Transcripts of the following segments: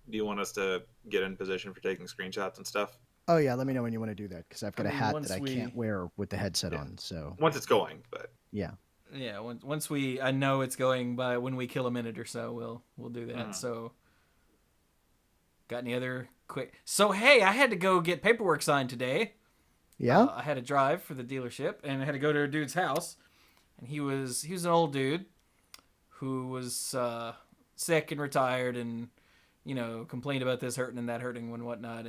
Do you want us to get in position for taking screenshots and stuff? Oh yeah, let me know when you want to do that because I've got a hat that I once can't wear with the headset on. So Once it's going, but yeah. Yeah, once I know it's going by when we kill a minute or so, we'll do that. So, got any other quick? So hey, I had to go get paperwork signed today. Yeah. I had to drive for the dealership, and I had to go to a dude's house, and he was an old dude who was sick and retired, and complained about this hurting and that hurting and whatnot,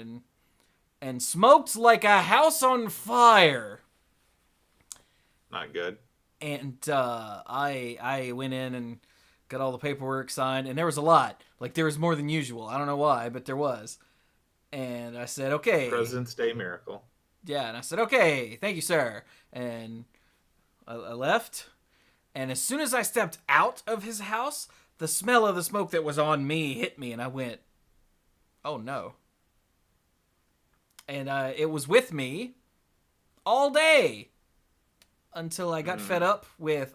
and smoked like a house on fire. not good. And I went in and got all the paperwork signed, and there was a lot. Like, there was more than usual. I don't know why, but there was. And I said, okay. President's Day miracle. Yeah, and I said, okay, thank you, sir. And I left. And as soon as I stepped out of his house, the smell of the smoke that was on me hit me, and I went, oh, no. And it was with me all day. Until I got fed up with,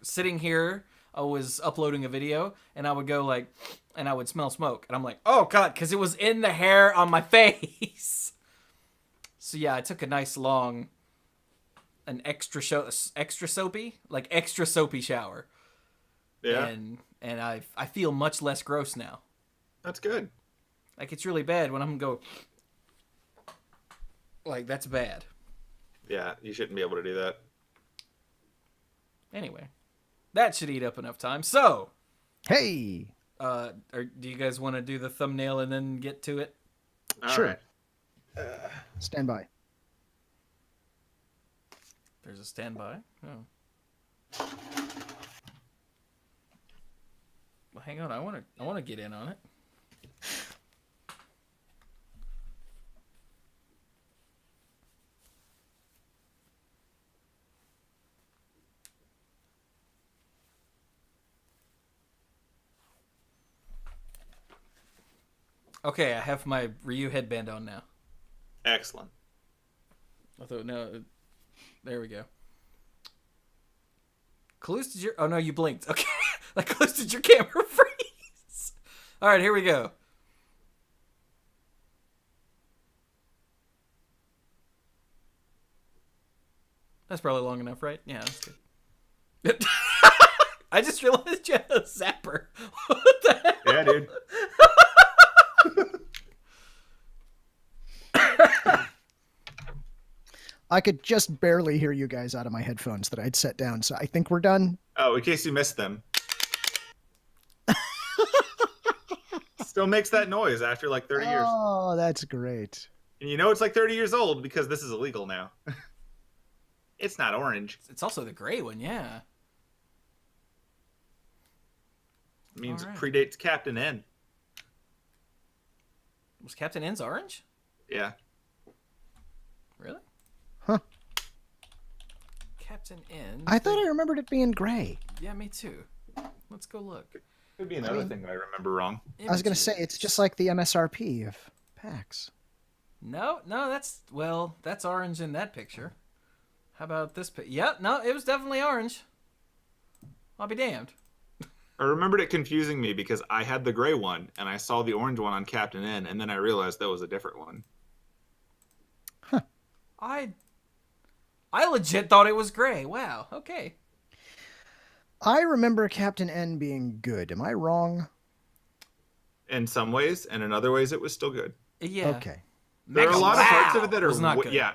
sitting here, I was uploading a video, and I would go and I would smell smoke. And I'm like, oh, God, because it was in the hair on my face. So, yeah, I took a nice long, extra soapy shower. Yeah. And I feel much less gross now. That's good. Like, it's really bad when I'm going to go, that's bad. Yeah, you shouldn't be able to do that. Anyway, that should eat up enough time. So, hey, do you guys want to do the thumbnail and then get to it? Sure. Stand by. There's a standby. Oh. Well, hang on. I want to get in on it. Okay, I have my Ryu headband on now. Excellent. Although, no, there we go. Cluze, did your... Oh, no, you blinked. Okay. Cluze, did your camera freeze? All right, here we go. That's probably long enough, right? Yeah, that's good. I just realized you had a zapper. What the hell? Yeah, dude. I could just barely hear you guys out of my headphones that I'd set down, so I think we're done. Oh, in case you missed them. Still makes that noise after 30 years. Oh, that's great. And you know it's 30 years old because this is illegal now. It's not orange. It's also the gray one, yeah. It means All right. It predates Captain N. Was Captain N's orange? Yeah. Really? Huh. Captain N. I thought I remembered it being gray. Yeah, me too. Let's go look. Could be another thing that I remember wrong. I was going to say, it's just like the MSRP of PAX. No, that's orange in that picture. How about this picture? Yeah, no, it was definitely orange. I'll be damned. I remembered it confusing me because I had the gray one and I saw the orange one on Captain N, and then I realized that was a different one. Huh. I legit thought it was gray. Wow. Okay. I remember Captain N being good. Am I wrong? In some ways, and in other ways, it was still good. Yeah. Okay. There are a lot of parts of it that are was not good. Yeah.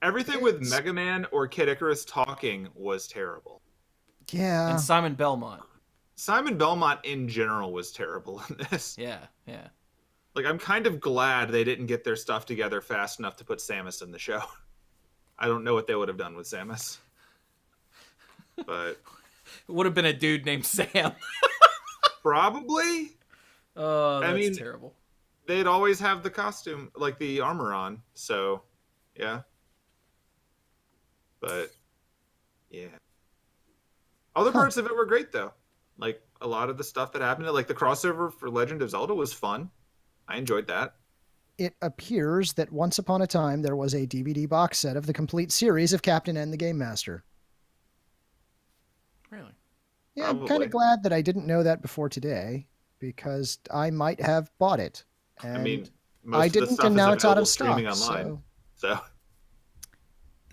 Everything with Mega Man or Kid Icarus talking was terrible. Yeah. And Simon Belmont. Simon Belmont in general was terrible in this. Yeah. I'm kind of glad they didn't get their stuff together fast enough to put Samus in the show. I don't know what they would have done with Samus. But it would have been a dude named Sam. probably. Oh, that's terrible. They'd always have the costume, the armor on. So, yeah. But, yeah. Other parts of it were great, though. A lot of the stuff that happened, the crossover for Legend of Zelda was fun. I enjoyed that. It appears that once upon a time there was a DVD box set of the complete series of Captain N the Game Master. Really? Yeah, I'm kind of glad that I didn't know that before today, because I might have bought it And I mean, I most of the didn't, stuff and is now it's out available of stock. streaming online. So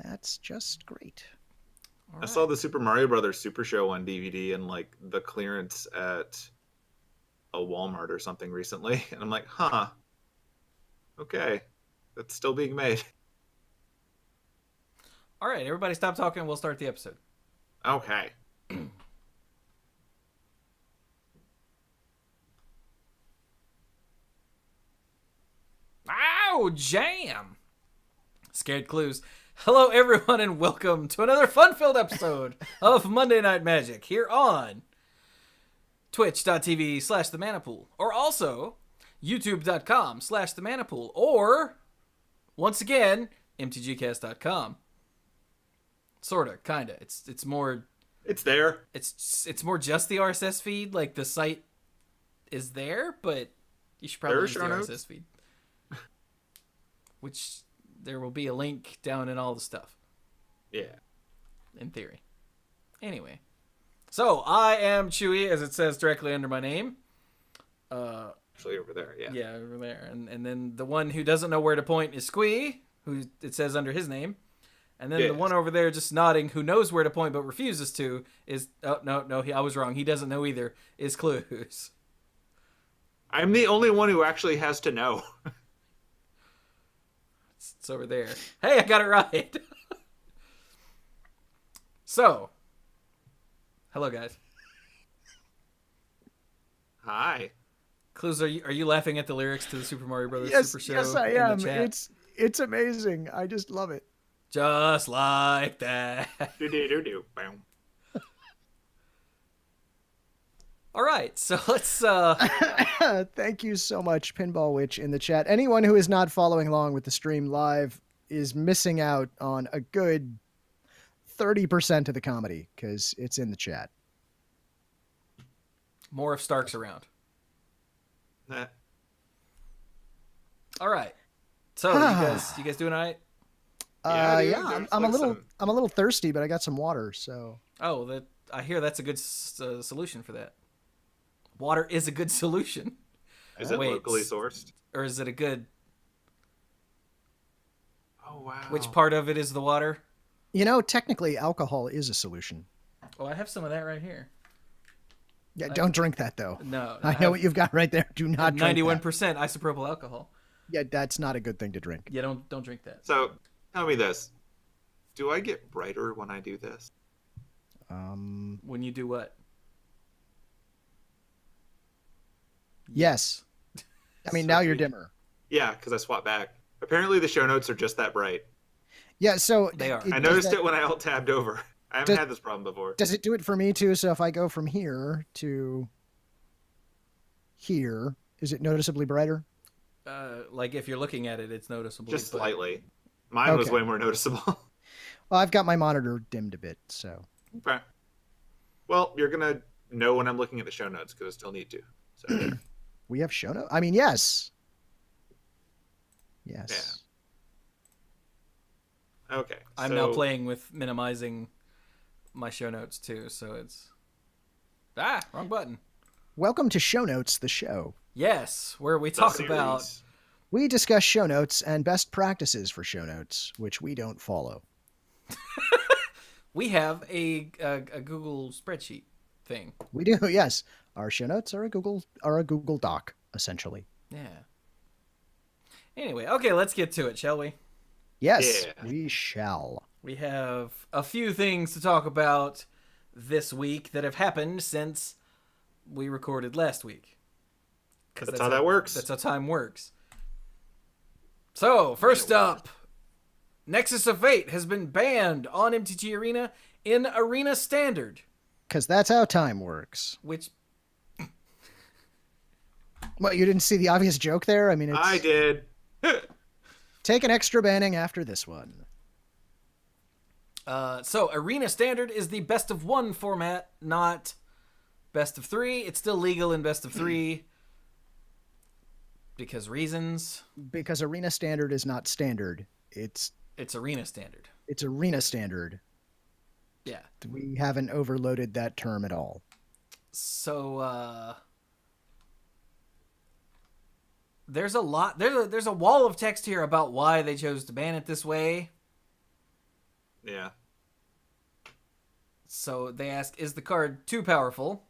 That's just great. All I saw right. the Super Mario Brothers Super Show on DVD and like the clearance at a Walmart or something recently, and I'm like, huh, okay, that's still being made. All right, everybody stop talking. We'll start the episode. Okay. Ow, jam! Scared Cluze. Hello, everyone, and welcome to another fun-filled episode of Monday Night Magic here on twitch.tv/themanapool, or also youtube.com/themanapool, or once again mtgcast.com. Sorta, kinda. It's more. It's there. It's more just the RSS feed. Like the site is there, but you should probably use the RSS feed. Which there will be a link down in all the stuff. Yeah. In theory. Anyway. So, I am Chewie, as it says directly under my name. Actually, over there, yeah. Yeah, over there. And then the one who doesn't know where to point is Squee, who it says under his name. And then the one over there just nodding, who knows where to point but refuses to, is... Oh, no, I was wrong. He doesn't know either, is Cluze. I'm the only one who actually has to know. It's over there. Hey, I got it right. So, hello guys. Hi. Cluze, are you laughing at the lyrics to the Super Mario Brothers Super Show? Yes, I in am. the chat? It's amazing. I just love it. Just like that. Do. Boom. All right, so let's. Thank you so much, Pinball Witch, in the chat. Anyone who is not following along with the stream live is missing out on a good 30% of the comedy because it's in the chat. More if Stark's around. Nah. All right, so you guys doing all right? Yeah, I'm a little thirsty, but I got some water. So. Oh, I hear that's a good solution for that. Water is a good solution. Is it locally sourced? Or is it a good... Oh, wow. Which part of it is the water? You know, technically, alcohol is a solution. Oh, I have some of that right here. Yeah, don't drink that, though. No. I know what you've got right there. Do not drink 91% isopropyl alcohol. Yeah, that's not a good thing to drink. Yeah, don't drink that. So, tell me this. Do I get brighter when I do this? When you do what? Yes. I mean, now you're dimmer. Yeah, because I swap back. Apparently the show notes are just that bright. Yeah, so... They are. I noticed it when I alt-tabbed over. I haven't had this problem before. Does it do it for me, too? So if I go from here to here, is it noticeably brighter? Like, if you're looking at it, it's noticeable. Just slightly. Mine was way more noticeable. Well, I've got my monitor dimmed a bit, so... Okay. Well, you're going to know when I'm looking at the show notes, because I still need to. So. We have show notes? I mean, yes. Yes. Yeah. Okay. I'm now playing with minimizing my show notes, too, so it's... wrong button. Welcome to Show Notes, the show. Yes, where we talk about... We discuss show notes and best practices for show notes, which we don't follow. We have a Google spreadsheet thing. We do, yes. Our show notes are a Google Doc, essentially. Yeah. Anyway, okay, let's get to it, shall we? Yes, we shall. We have a few things to talk about this week that have happened since we recorded last week. That's how that works. That's how time works. So, first up, Nexus of Fate has been banned on MTG Arena in Arena Standard. Because that's how time works. Which... What, you didn't see the obvious joke there? I mean, it's... I did. Take an extra banning after this one. So, Arena Standard is the best of one format, not best of three. It's still legal in best of three. Because reasons. Because Arena Standard is not standard. It's Arena Standard. It's Arena Standard. Yeah. We haven't overloaded that term at all. So, there's a lot. There's a wall of text here about why they chose to ban it this way. Yeah. So they ask, is the card too powerful?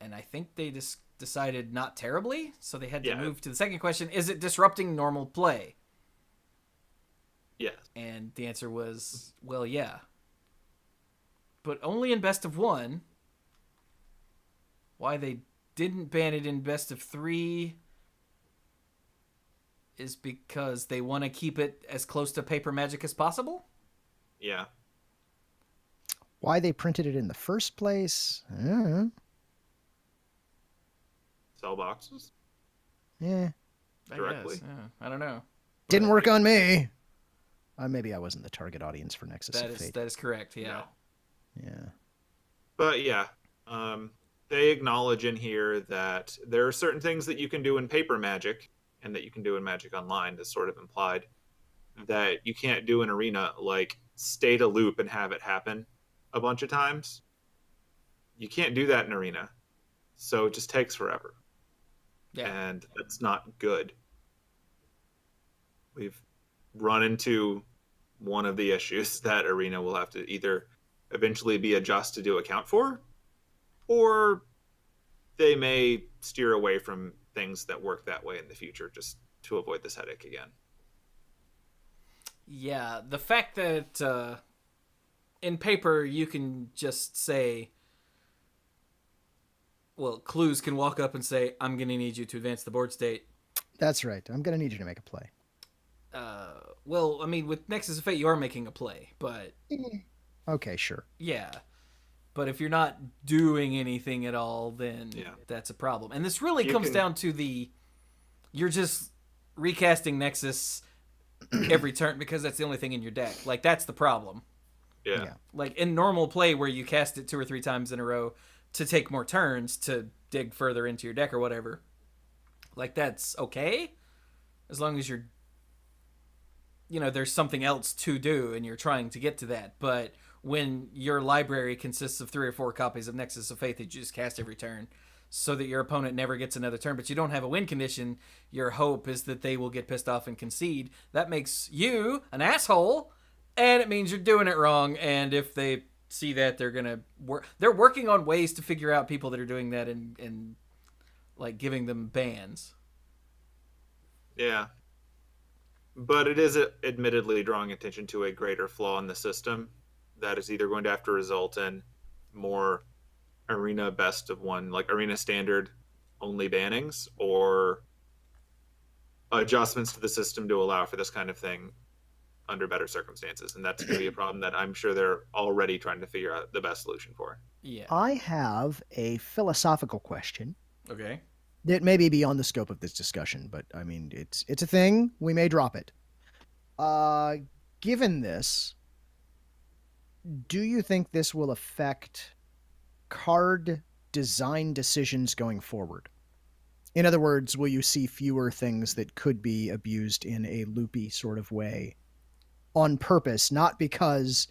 And I think they just decided not terribly, so they had to move to the second question, is it disrupting normal play? Yes. And the answer was, well, yeah. But only in best of 1. Why they didn't ban it in best of 3 is because they want to keep it as close to paper Magic as possible? Yeah. Why they printed it in the first place? I don't know. Sell boxes? Yeah. Directly. Yeah, I don't know. Didn't work on me. Maybe I wasn't the target audience for Nexus of Fate. That is correct, yeah. No. Yeah. But yeah, they acknowledge in here that there are certain things that you can do in paper Magic and that you can do in Magic Online, that's sort of implied, that you can't do in Arena, like state a loop and have it happen a bunch of times. You can't do that in Arena. So it just takes forever. Yeah. And that's not good. We've run into one of the issues that Arena will have to either eventually be adjusted to account for, or they may steer away from things that work that way in the future just to avoid this headache again. Yeah, the fact that in paper you can just say, well, Cluze can walk up and say, I'm going to need you to advance the board state. That's right. I'm going to need you to make a play. Well, I mean, with Nexus of Fate, you are making a play, but... Okay, sure. Yeah. But if you're not doing anything at all, then that's a problem. And this really comes down to you're just recasting Nexus every turn because that's the only thing in your deck. Like, that's the problem. Yeah. Like, in normal play where you cast it 2 or 3 times in a row to take more turns to dig further into your deck or whatever, like, that's okay. As long as you're, there's something else to do and you're trying to get to that. But when your library consists of 3 or 4 copies of Nexus of Fate that you just cast every turn so that your opponent never gets another turn, but you don't have a win condition, your hope is that they will get pissed off and concede. That makes you an asshole, and it means you're doing it wrong. And if they see that, they're going to work. They're working on ways to figure out people that are doing that and like giving them bans. Yeah. But it is admittedly drawing attention to a greater flaw in the system that is either going to have to result in more Arena best of 1, like Arena standard only bannings, or adjustments to the system to allow for this kind of thing under better circumstances. And that's going to be a problem that I'm sure they're already trying to figure out the best solution for. Yeah. I have a philosophical question. Okay. That may be beyond the scope of this discussion, but I mean, it's a thing. We may drop it. Given this, do you think this will affect card design decisions going forward? In other words, will you see fewer things that could be abused in a loopy sort of way on purpose, not because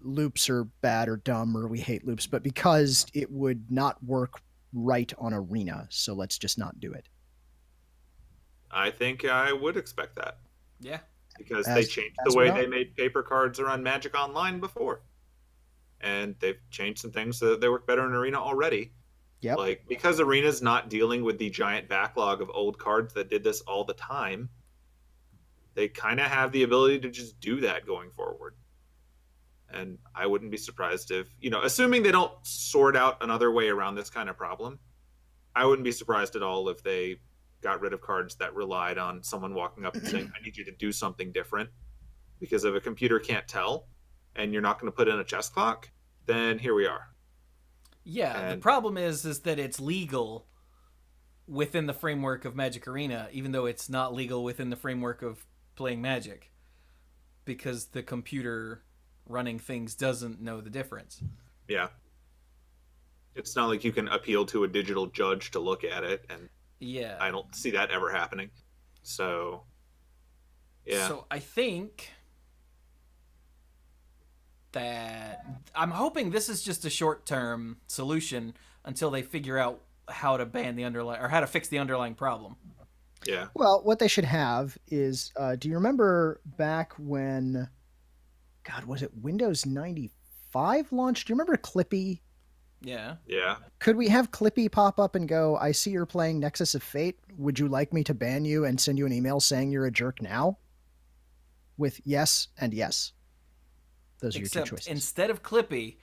loops are bad or dumb or we hate loops, but because it would not work right on Arena, so let's just not do it? I think I would expect that. Yeah. Because they changed the way they made paper cards around Magic Online before. And they've changed some things so that they work better in Arena already. Yep. Like, because Arena's not dealing with the giant backlog of old cards that did this all the time, they kind of have the ability to just do that going forward. And I wouldn't be surprised if, assuming they don't sort out another way around this kind of problem, I wouldn't be surprised at all if they got rid of cards that relied on someone walking up and saying, I need you to do something different. Because if a computer can't tell and you're not going to put in a chess clock, then here we are. Yeah, the problem is that it's legal within the framework of Magic Arena, even though it's not legal within the framework of playing Magic, because the computer running things doesn't know the difference. Yeah. It's not like you can appeal to a digital judge to look at it, and yeah, I don't see that ever happening. So, yeah. So I think that I'm hoping this is just a short-term solution until they figure out how to ban the underlying or how to fix the underlying problem. Yeah. Well, what they should have is, do you remember back when, God, was it Windows 95 launched? Do you remember Clippy? Yeah. Yeah. Could we have Clippy pop up and go, I see you're playing Nexus of Fate. Would you like me to ban you and send you an email saying you're a jerk now? With yes and yes. Those are your two Except choices. instead of Clippy,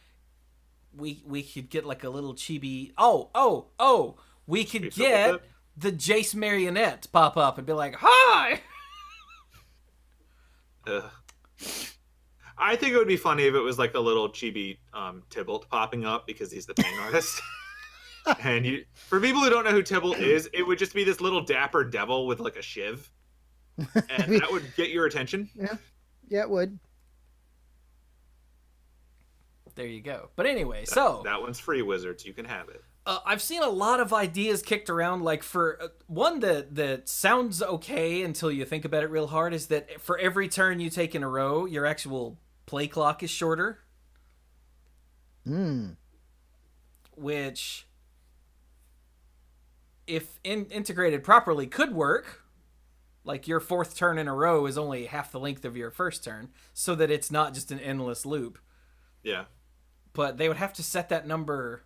we could get like a little chibi. Oh! We could Chibi get Fiddletip? the Jace marionette pop up and be like, "Hi." Ugh. I think it would be funny if it was like a little chibi Tybalt popping up because he's the paint artist. And you, for people who don't know who Tybalt is, it would just be this little dapper devil with like a shiv, and that would get your attention. Yeah, it would. There you go. But anyway, so That one's free, Wizards. You can have it. I've seen a lot of ideas kicked around. Like for one that sounds okay until you think about it real hard is that for every turn you take in a row, your actual play clock is shorter. Which, if integrated properly, could work. Like your fourth turn in a row is only half the length of your first turn, so that it's not just an endless loop. Yeah. But they would have to set that number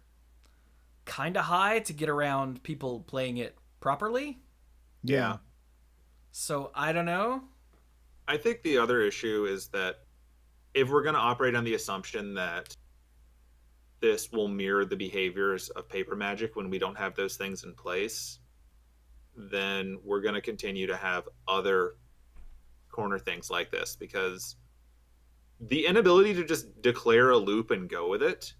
kind of high to get around people playing it properly. Yeah. So I don't know. I think the other issue is that if we're going to operate on the assumption that this will mirror the behaviors of paper magic when we don't have those things in place, then we're going to continue to have other corner things like this, because the inability to just declare a loop and go with it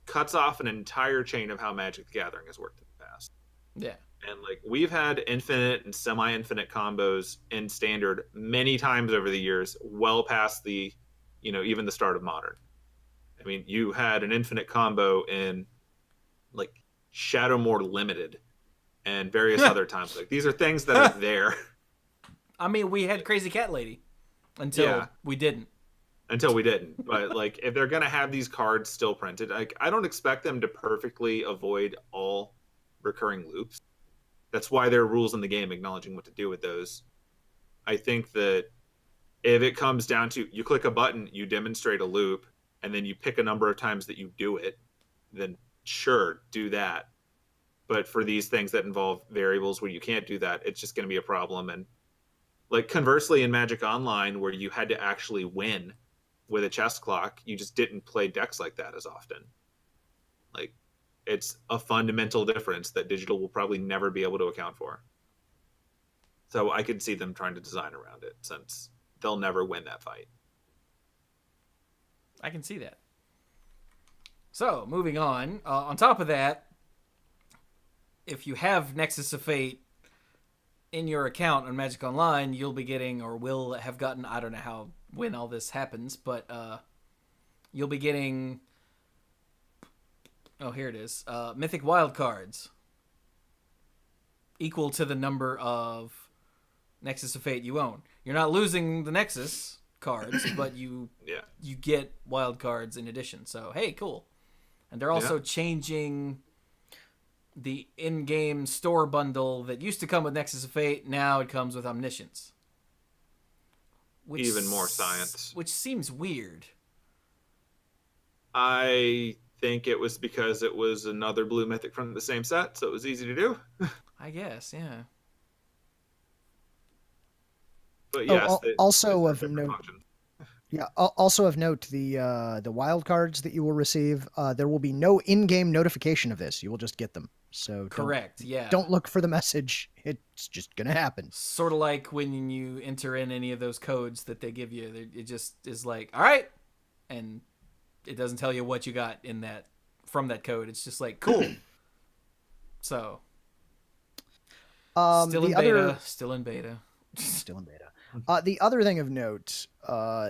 cuts off an entire chain of how Magic the Gathering has worked in the past. Yeah. And like we've had infinite and semi-infinite combos in standard many times over the years, well past the, even the start of modern. I mean, you had an infinite combo in like Shadowmoor Limited and various other times. Like these are things that are there. I mean, we had Crazy Cat Lady until we didn't. Until we didn't. But like if they're gonna have these cards still printed, like I don't expect them to perfectly avoid all recurring loops. That's why there are rules in the game acknowledging what to do with those. I think that if it comes down to you click a button, you demonstrate a loop, and then you pick a number of times that you do it, then sure, do that. But for these things that involve variables where you can't do that, it's just going to be a problem. And like conversely, in Magic Online, where you had to actually win with a chess clock, you just didn't play decks like that as often. Like it's a fundamental difference that digital will probably never be able to account for. So I could see them trying to design around it, since they'll never win that fight. I can see that. So, moving on. On top of that, if you have Nexus of Fate in your account on Magic Online, you'll be getting, or will have gotten, I don't know when all this happens, but you'll be getting, here it is, Mythic Wildcards, equal to the number of Nexus of Fate you own. You're not losing the Nexus cards, but you get wild cards in addition. So, hey, cool. And they're also changing the in-game store bundle that used to come with Nexus of Fate. Now it comes with Omniscience. Even more science. Which seems weird. I think it was because it was another blue mythic from the same set, so it was easy to do. I guess, yeah. But yes, also of note. Yeah. Also of note, the wild cards that you will receive, there will be no in-game notification of this. You will just get them. So correct. Don't look for the message. It's just gonna happen. Sort of like when you enter in any of those codes that they give you, it just is like, all right, and it doesn't tell you what you got in that from that code. It's just like cool. So, still in beta. Still in beta. The other thing of note,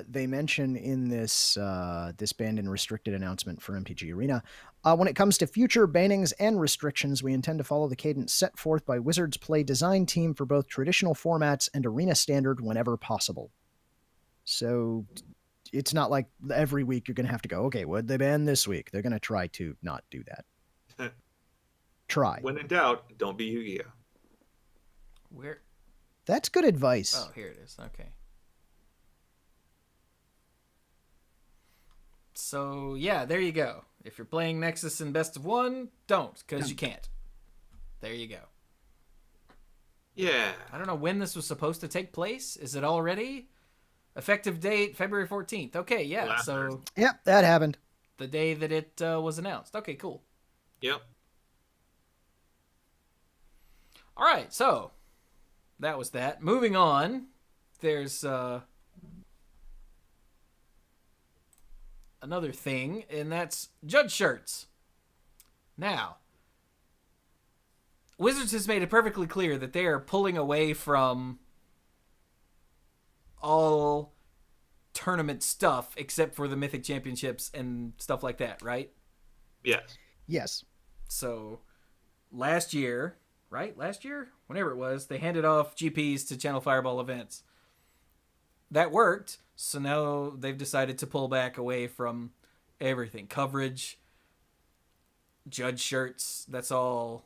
they mention in this banned and restricted announcement for MTG Arena, when it comes to future bannings and restrictions, we intend to follow the cadence set forth by Wizards' play design team for both traditional formats and Arena Standard whenever possible. So it's not like every week you're going to have to go, okay, what'd they ban this week? They're going to try to not do that. try. When in doubt, don't be Yu-Gi-Oh. Where? That's good advice. Oh, here it is. Okay. So, yeah, there you go. If you're playing Nexus in best of one, don't, because you can't. There you go. Yeah. I don't know when this was supposed to take place. Is it already? Effective date, February 14th. Okay, yeah. Last So, Thursday. Yep, that happened. the day that it was announced. Okay, cool. Yep. All right, so that was that. Moving on, there's another thing, and that's judge shirts. Now, Wizards has made it perfectly clear that they are pulling away from all tournament stuff except for the Mythic Championships and stuff like that, right? Yes. Yes. So, last year, right? Last year? Whenever it was, they handed off GPs to Channel Fireball events. That worked, so now they've decided to pull back away from everything. Coverage, judge shirts, that's all.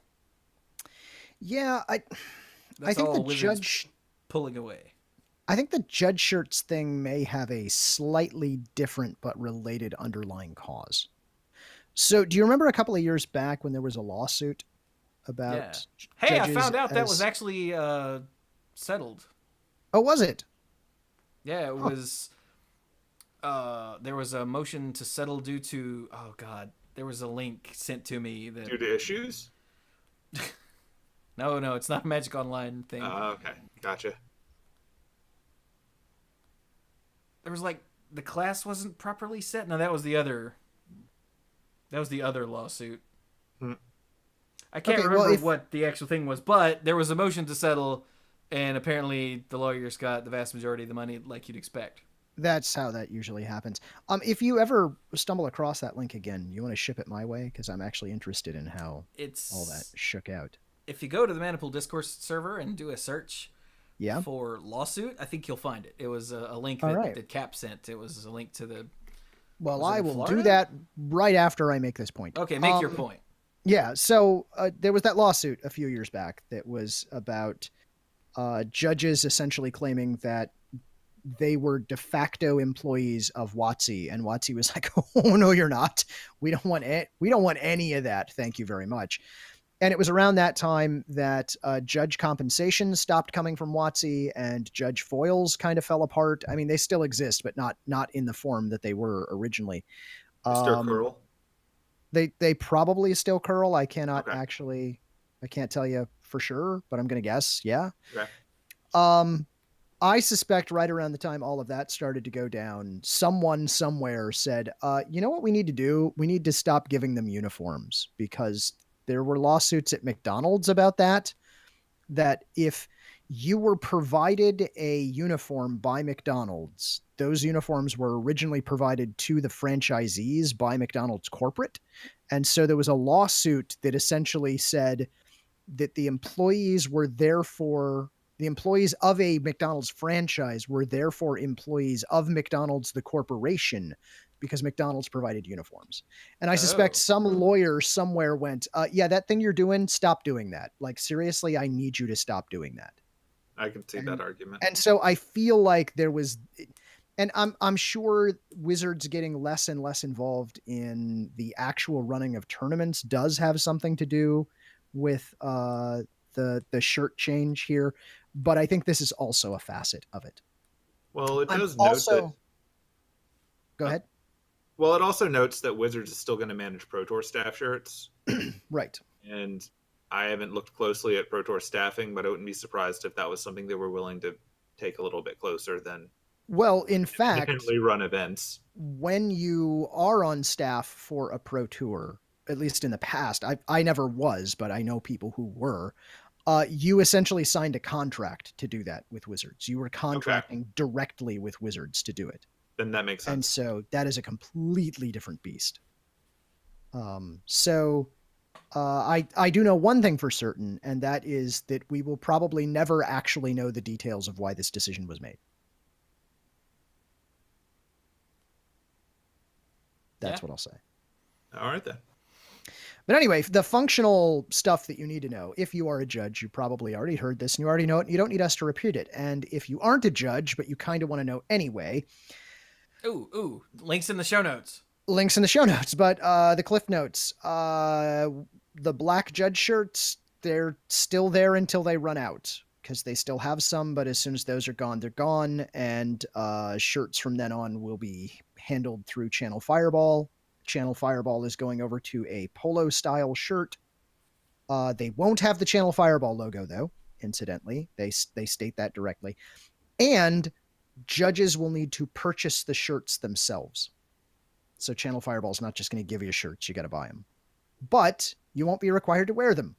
Yeah, I That's think all the Wizards judge pulling away. I think the judge shirts thing may have a slightly different but related underlying cause. So, do you remember a couple of years back when there was a lawsuit about Yeah. Hey, I judges found out that as- was actually settled. Oh, was it? Yeah, it was. There was a motion to settle due to. Oh God, there was a link sent to me that. Due to issues? No, it's not a Magic Online thing. Okay. Gotcha. There was like the class wasn't properly set. No, that was the other. That was the other lawsuit. Hmm. I can't Okay, well, remember what the actual thing was, but there was a motion to settle, and apparently the lawyers got the vast majority of the money, like you'd expect. That's how that usually happens. If you ever stumble across that link again, you want to ship it my way because I'm actually interested in how It's all that shook out. If you go to the Manipool Discourse server and do a search Yeah. for lawsuit, I think you'll find it. It was a link All that, right. that Cap sent. It was a link to the. Well, Was it I in will Florida? do that right after I make this point. Okay, make your point. Yeah, so there was that lawsuit a few years back that was about judges essentially claiming that they were de facto employees of WotC, and WotC was like, "Oh no, you're not. We don't want any of that. Thank you very much." And it was around that time that judge compensation stopped coming from WotC, and judge foils kind of fell apart. I mean, they still exist, but not in the form that they were originally. Mr. Curl? They probably still curl. I cannot Okay. actually, I can't tell you for sure, but I'm gonna guess. Yeah. Okay. I suspect right around the time all of that started to go down, someone somewhere said, you know what we need to do? We need to stop giving them uniforms, because there were lawsuits at McDonald's about that if you were provided a uniform by McDonald's, those uniforms were originally provided to the franchisees by McDonald's corporate. And so there was a lawsuit that essentially said that the employees of a McDonald's franchise were therefore employees of McDonald's, the corporation, because McDonald's provided uniforms. And I suspect some lawyer somewhere went, yeah, that thing you're doing, stop doing that. Like, seriously, I need you to stop doing that. I can see that argument. And so I feel like there was, and I'm sure Wizards getting less and less involved in the actual running of tournaments does have something to do with the shirt change here, but I think this is also a facet of it. Well, it does also, note that. Go ahead. Well, it also notes that Wizards is still going to manage Pro Tour staff shirts. Right. And I haven't looked closely at Pro Tour staffing, but I wouldn't be surprised if that was something they were willing to take a little bit closer than. Well, in fact, independently run events. When you are on staff for a Pro Tour, at least in the past, I never was, but I know people who were. You essentially signed a contract to do that with Wizards. You were contracting directly with Wizards to do it. Then that makes sense. And so that is a completely different beast. I do know one thing for certain, and that is that we will probably never actually know the details of why this decision was made. That's what I'll say. All right, then. But anyway, the functional stuff that you need to know, if you are a judge, you probably already heard this and you already know it. And you don't need us to repeat it. And if you aren't a judge, but you kind of want to know anyway, Links in the show notes. links in the show notes. But the cliff notes, the black judge shirts, they're still there until they run out because they still have some. But as soon as those are gone, they're gone. And shirts from then on will be handled through Channel Fireball. Channel Fireball is going over to a polo style shirt. They won't have the Channel Fireball logo though. Incidentally, they state that directly. And judges will need to purchase the shirts themselves. So Channel Fireball is not just going to give you shirts; you got to buy them. But you won't be required to wear them.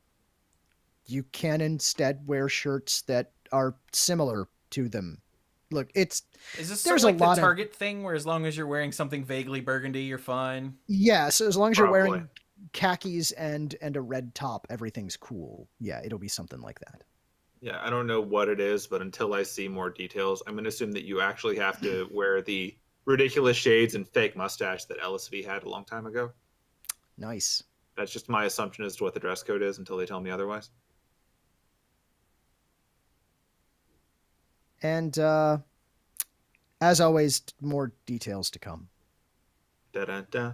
You can instead wear shirts that are similar to them. Look, Is this there's sort of like a lot the Target thing where as long as you're wearing something vaguely burgundy, you're fine? Yeah, so as long as you're Probably. wearing khakis and a red top, everything's cool. Yeah, it'll be something like that. Yeah, I don't know what it is, but until I see more details, I'm going to assume that you actually have to wear the ridiculous shades and fake mustache that LSV had a long time ago. Nice. That's just my assumption as to what the dress code is until they tell me otherwise. And as always, more details to come. Da-da-da.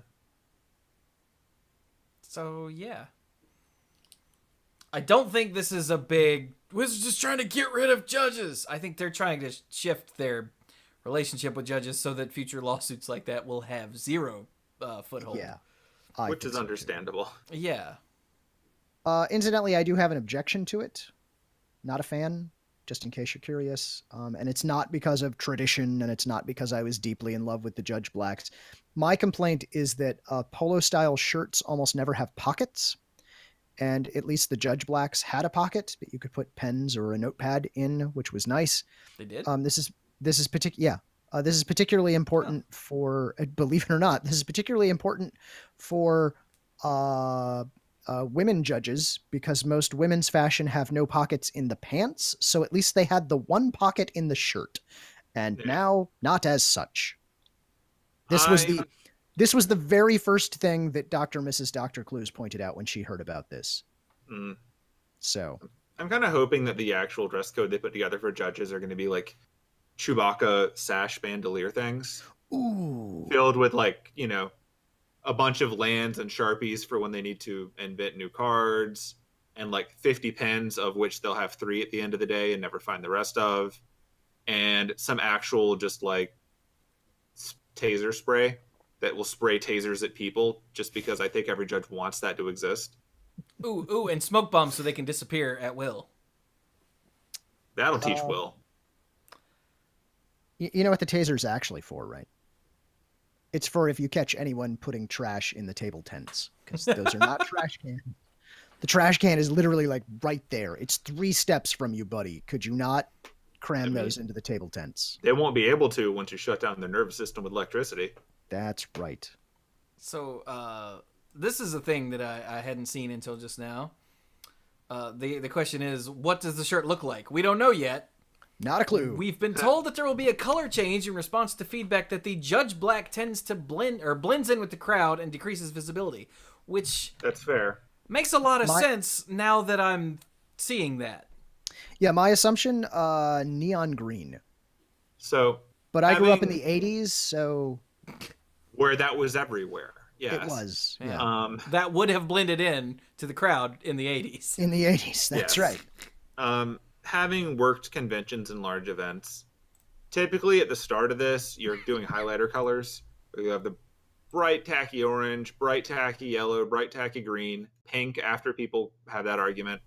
So, yeah. I don't think this is a big... Wizards just trying to get rid of judges. I think they're trying to shift their relationship with judges so that future lawsuits like that will have zero foothold. Yeah. Which is understandable. Yeah. Incidentally, I do have an objection to it. Not a fan, just in case you're curious. And it's not because of tradition, and it's not because I was deeply in love with the Judge Blacks. My complaint is that polo-style shirts almost never have pockets. And at least the Judge Blacks had a pocket that you could put pens or a notepad in, which was nice. They did? This is particularly important for, believe it or not, this is particularly important for women judges because most women's fashion have no pockets in the pants. So at least they had the one pocket in the shirt, and now not as such. This was the very first thing that Dr. and Mrs. Dr. Cluze pointed out when she heard about this. So I'm kind of hoping that the actual dress code they put together for judges are going to be like Chewbacca sash bandolier things. Ooh. Filled with like, a bunch of lands and Sharpies for when they need to invent new cards, and like 50 pens, of which they'll have 3 at the end of the day and never find the rest of, and some actual just like taser spray that will spray tasers at people, just because I think every judge wants that to exist. Ooh, and smoke bombs so they can disappear at will. That'll teach Will. You know what the taser's actually for, right? It's for if you catch anyone putting trash in the table tents, because those are not trash cans. The trash can is literally like right there. It's 3 steps from you, buddy. Could you not cram those into the table tents? They won't be able to once you shut down their nervous system with electricity. That's right. So this is a thing that I hadn't seen until just now. The question is, what does the shirt look like? We don't know yet. Not a clue. We've been told that there will be a color change in response to feedback that the Judge Black tends to blends in with the crowd and decreases visibility, which that's fair. Makes a lot of sense now that I'm seeing that. Yeah, my assumption, neon green. So, but I grew up in the 80s, so where that was everywhere. Yes. It was. Yeah. That would have blended in to the crowd in the 80s. In the 80s, that's right. Having worked conventions and large events, typically at the start of this, you're doing highlighter colors. You have the bright tacky orange, bright tacky yellow, bright tacky green, pink after people have that argument.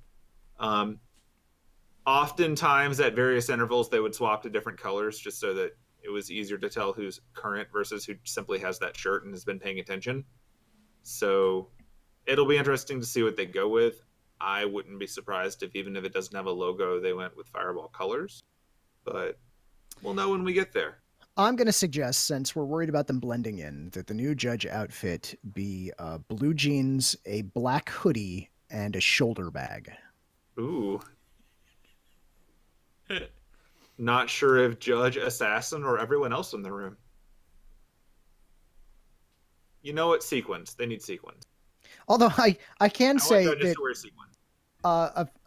Oftentimes at various intervals, they would swap to different colors just so that it was easier to tell who's current versus who simply has that shirt and has been paying attention. So it'll be interesting to see what they go with. I wouldn't be surprised if, even if it doesn't have a logo, they went with Fireball colors. But we'll know when we get there. I'm going to suggest, since we're worried about them blending in, that the new judge outfit be blue jeans, a black hoodie, and a shoulder bag. Ooh. Not sure if Judge, Assassin, or everyone else in the room. You know what? Sequins. They need sequins. Although I can I want say judges that to wear sequins.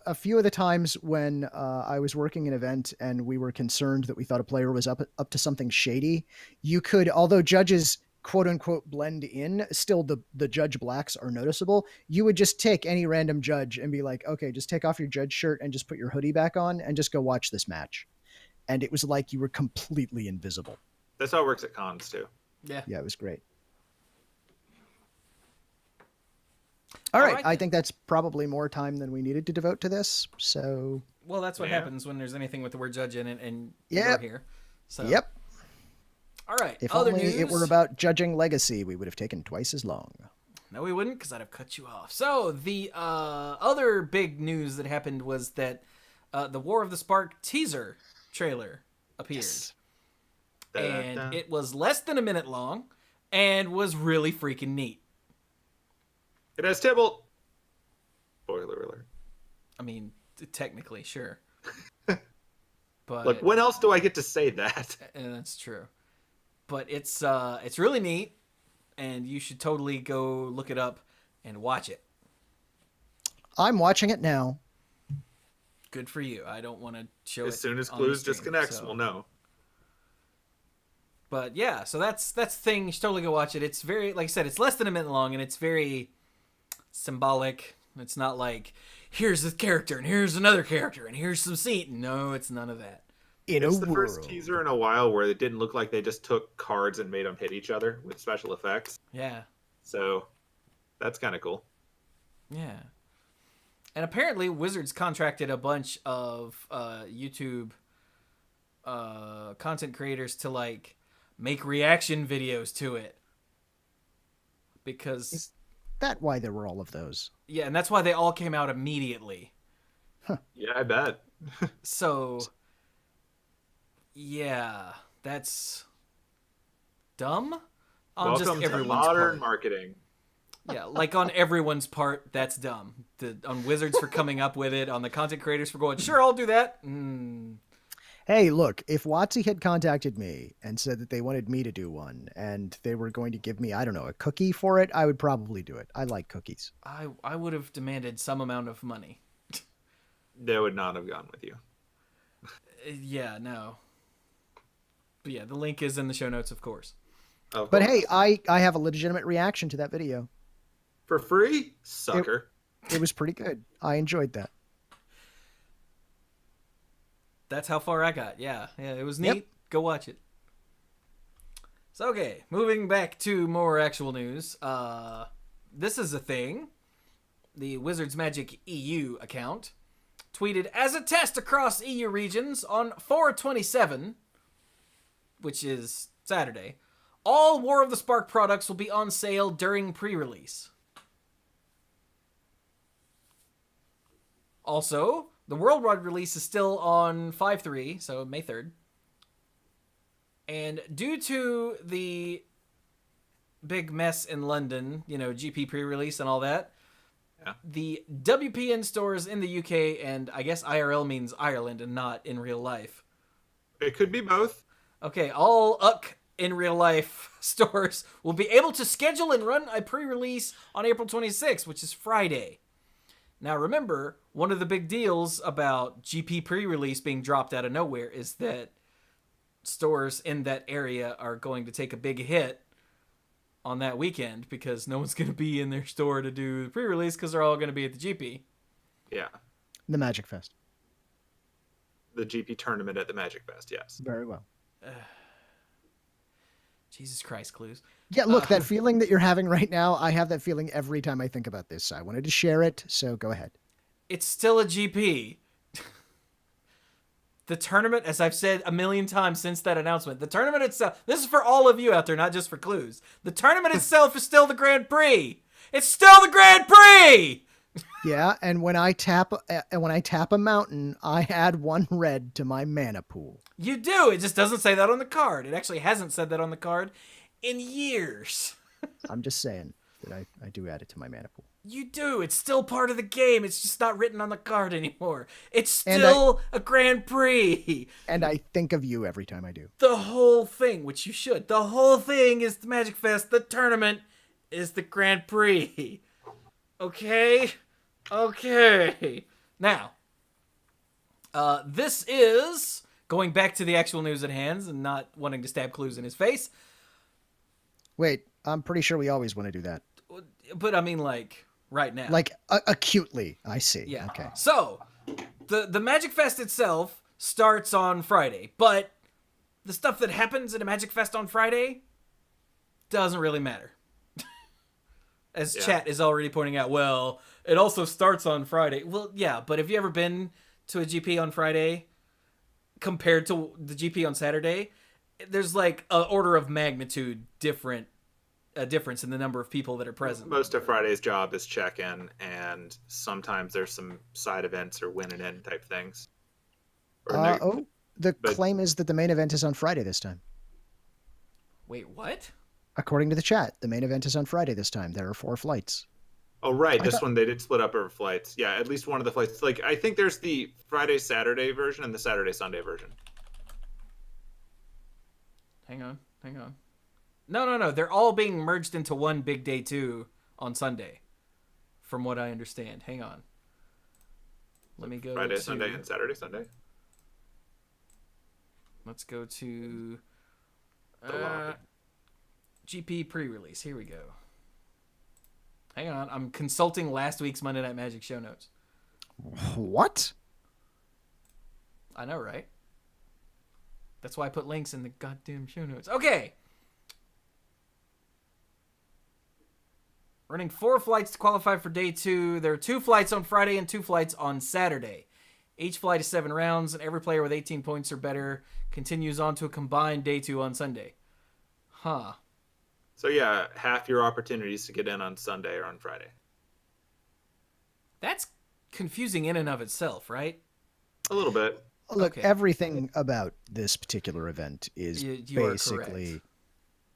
a few of the times when I was working an event and we were concerned that we thought a player was up to something shady, you could, although judges quote unquote blend in, still the judge blacks are noticeable. You would just take any random judge and be like, okay, just take off your judge shirt and just put your hoodie back on and just go watch this match. And it was like you were completely invisible. That's how it works at cons too. Yeah. Yeah, it was great. All right, I think that's probably more time than we needed to devote to this. So, well, that's what happens when there's anything with the word judge in it, and Yep. you're here. So, Yep. All right. If other only news. it were about judging Legacy, we would have taken twice as long. No, we wouldn't, because I'd have cut you off. So the other big news that happened was that the War of the Spark teaser trailer appeared. Yes. And it was less than a minute long and was really freaking neat. It has Tybalt. Spoiler alert. I mean, technically, sure. But Look, when else do I get to say that? and that's true. But it's really neat, and you should totally go look it up and watch it. I'm watching it now. Good for you. I don't want to show it As soon as on the Cluze stream, disconnects, so. we'll know. But yeah, so that's the thing. You should totally go watch it. It's very, like I said, it's less than a minute long, and it's very symbolic. It's not like, here's the character, and here's another character, and here's some scene. No, it's none of that. It's the first teaser in a while where it didn't look like they just took cards and made them hit each other with special effects. Yeah. So that's kind of cool. Yeah. And apparently Wizards contracted a bunch of YouTube content creators to like make reaction videos to it. Because Is that why there were all of those? yeah, and that's why they all came out immediately. Yeah, I bet. So yeah, that's dumb on Welcome just to everyone's modern part. marketing. Yeah, like on everyone's part, that's dumb. On Wizards for coming up with it, on the content creators for going, sure, I'll do that. Hey, look, if WotC had contacted me and said that they wanted me to do one and they were going to give me, I don't know, a cookie for it, I would probably do it. I like cookies. I would have demanded some amount of money. They would not have gone with you. Yeah, no. But yeah, the link is in the show notes, of course. Of But course. hey, I have a legitimate reaction to that video. For free? Sucker. It was pretty good. I enjoyed that. That's how far I got. Yeah, it was neat. Yep. Go watch it. So, okay, moving back to more actual news. This is a thing. The Wizards Magic EU account tweeted, as a test across EU regions on 4/27, which is Saturday, all War of the Spark products will be on sale during pre-release. Also, the worldwide release is still on 5/3, so May 3rd. And due to the big mess in London, GP pre-release and all that, Yeah. the WPN stores in the UK, and I guess IRL means Ireland and not in real life. It could be both. Okay, all UC in real life stores will be able to schedule and run a pre-release on April 26th, which is Friday. Now remember, one of the big deals about GP pre-release being dropped out of nowhere is that stores in that area are going to take a big hit on that weekend because no one's going to be in their store to do the pre-release because they're all going to be at the GP. Yeah. The Magic Fest. The GP tournament at the Magic Fest, yes. Very well. Jesus Christ, Cluze. Yeah, look, that feeling that you're having right now, I have that feeling every time I think about this. I wanted to share it, so go ahead. It's still a GP. The tournament, as I've said a million times since that announcement, the tournament itself, this is for all of you out there, not just for Cluze. The tournament itself is still the Grand Prix. It's still the Grand Prix! Yeah, and when I tap a mountain, I add 1 red to my mana pool. You do. It just doesn't say that on the card. It actually hasn't said that on the card in years. I'm just saying that I do add it to my mana pool. You do. It's still part of the game. It's just not written on the card anymore. It's still a Grand Prix. And I think of you every time I do. The whole thing, which you should. The whole thing is the Magic Fest. The tournament is the Grand Prix. Okay. Now, this is going back to the actual news at hand and not wanting to stab Cluze in his face. Wait, I'm pretty sure we always want to do that. But I mean, like, right now. Like, acutely. I see. Yeah. Okay. So, the Magic Fest itself starts on Friday, but the stuff that happens at a Magic Fest on Friday doesn't really matter. As chat is already pointing out, well, it also starts on Friday. Well, yeah, but have you ever been to a GP on Friday compared to the GP on Saturday? There's like an order of magnitude difference in the number of people that are present. Most of Friday's job is check-in, and sometimes there's some side events or win-and-in type things. The claim is that the main event is on Friday this time. Wait, what? According to the chat, the main event is on Friday this time. There are 4 flights. Oh, right. This one, they did split up over flights. Yeah, at least one of the flights. Like, I think there's the Friday-Saturday version and the Saturday-Sunday version. Hang on. No. They're all being merged into one big day 2 on Sunday, from what I understand. Hang on. Let me go Friday, Sunday, and Saturday, Sunday? Let's go to The lobby. GP pre-release. Here we go. Hang on. I'm consulting last week's Monday Night Magic show notes. What? I know, right? That's why I put links in the goddamn show notes. Okay. Running 4 flights to qualify for day 2. There are 2 flights on Friday and 2 flights on Saturday. Each flight is 7 rounds, and every player with 18 points or better continues on to a combined day 2 on Sunday. Huh. So, yeah, half your opportunities to get in on Sunday or on Friday. That's confusing in and of itself, right? A little bit. Look, Okay. everything about this particular event is You are basically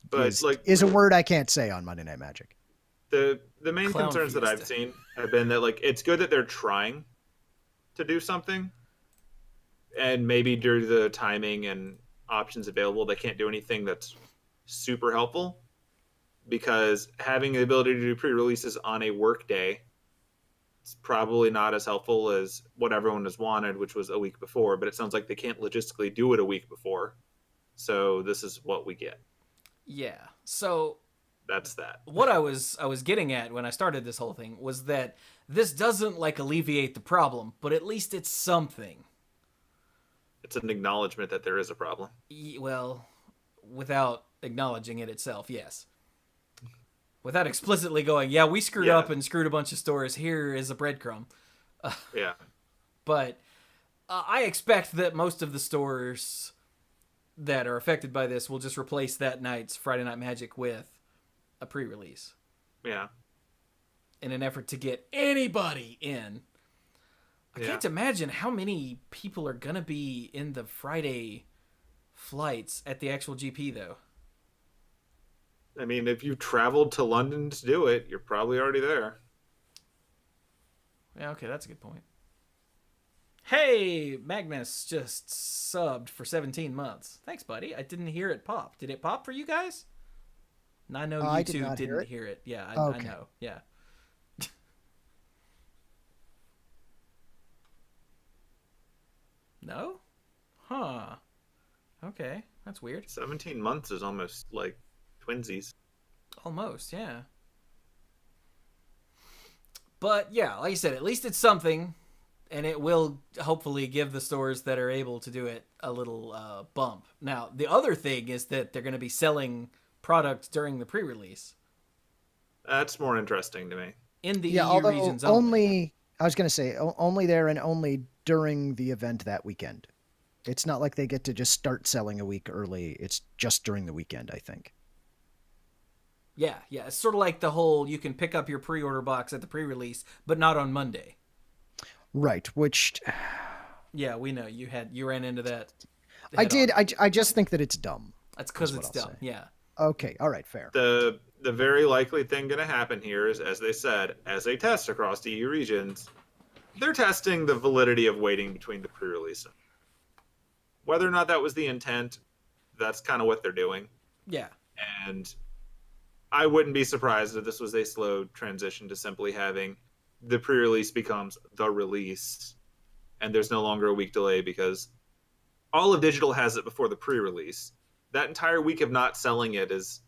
But, is a word I can't say on Monday Night Magic. The main Clown concerns that I've fiesta. seen have been that, like, it's good that they're trying to do something, and maybe due to the timing and options available, they can't do anything that's super helpful, because having the ability to do pre-releases on a work day is probably not as helpful as what everyone has wanted, which was a week before. But it sounds like they can't logistically do it a week before, so this is what we get. Yeah. So That's that. what I was getting at when I started this whole thing was that this doesn't like alleviate the problem, but at least it's something. It's an acknowledgement that there is a problem. Well, without acknowledging it itself, yes. Without explicitly going, yeah, we screwed up and screwed a bunch of stores. Here is a breadcrumb. Yeah. But I expect that most of the stores that are affected by this will just replace that night's Friday Night Magic with a pre-release Yeah. in an effort to get anybody in. I can't imagine how many people are going to be in the Friday flights at the actual GP, though. I mean, if you traveled to London to do it, you're probably already there. Yeah, okay, that's a good point. Hey, Magnus just subbed for 17 months. Thanks, buddy. I didn't hear it pop. Did it pop for you guys? And I know you did two not didn't hear it. Yeah, I Okay. know. Yeah. No? Huh. Okay, that's weird. 17 months is almost like twinsies. Almost, yeah. But yeah, like I said, at least it's something, and it will hopefully give the stores that are able to do it a little bump. Now, the other thing is that they're going to be selling product during the pre-release That's more interesting to me. in the Yeah, EU although regions only. only I was going to say only there and only during the event that weekend. It's not like they get to just start selling a week early. It's just during the weekend, I think. Yeah. It's sort of like the whole you can pick up your pre-order box at the pre-release, but not on Monday. Right, which Yeah, we know you ran into that. I head did. on. I just think that it's dumb. That's because That's it's what I'll dumb. say. Yeah. Okay, all right, fair. The very likely thing going to happen here is, as they said, as they test across the EU regions, they're testing the validity of waiting between the pre-release. Whether or not that was the intent, that's kind of what they're doing. Yeah. And I wouldn't be surprised if this was a slow transition to simply having the pre-release becomes the release, and there's no longer a week delay because all of digital has it before the pre-release. That entire week of not selling it is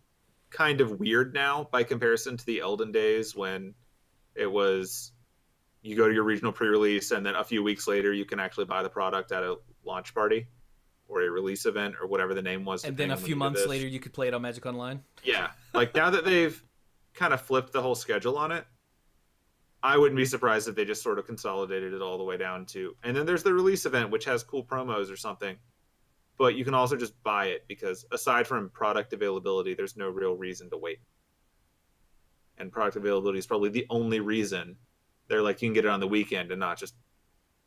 kind of weird now by comparison to the Elden days when it was you go to your regional pre-release and then a few weeks later you can actually buy the product at a launch party or a release event or whatever the name was. And then a few months later you could play it on Magic Online. Yeah. Like now that they've kind of flipped the whole schedule on it, I wouldn't be surprised if they just sort of consolidated it all the way down to, and then there's the release event, which has cool promos or something. But you can also just buy it because aside from product availability, there's no real reason to wait. And product availability is probably the only reason they're like, you can get it on the weekend and not just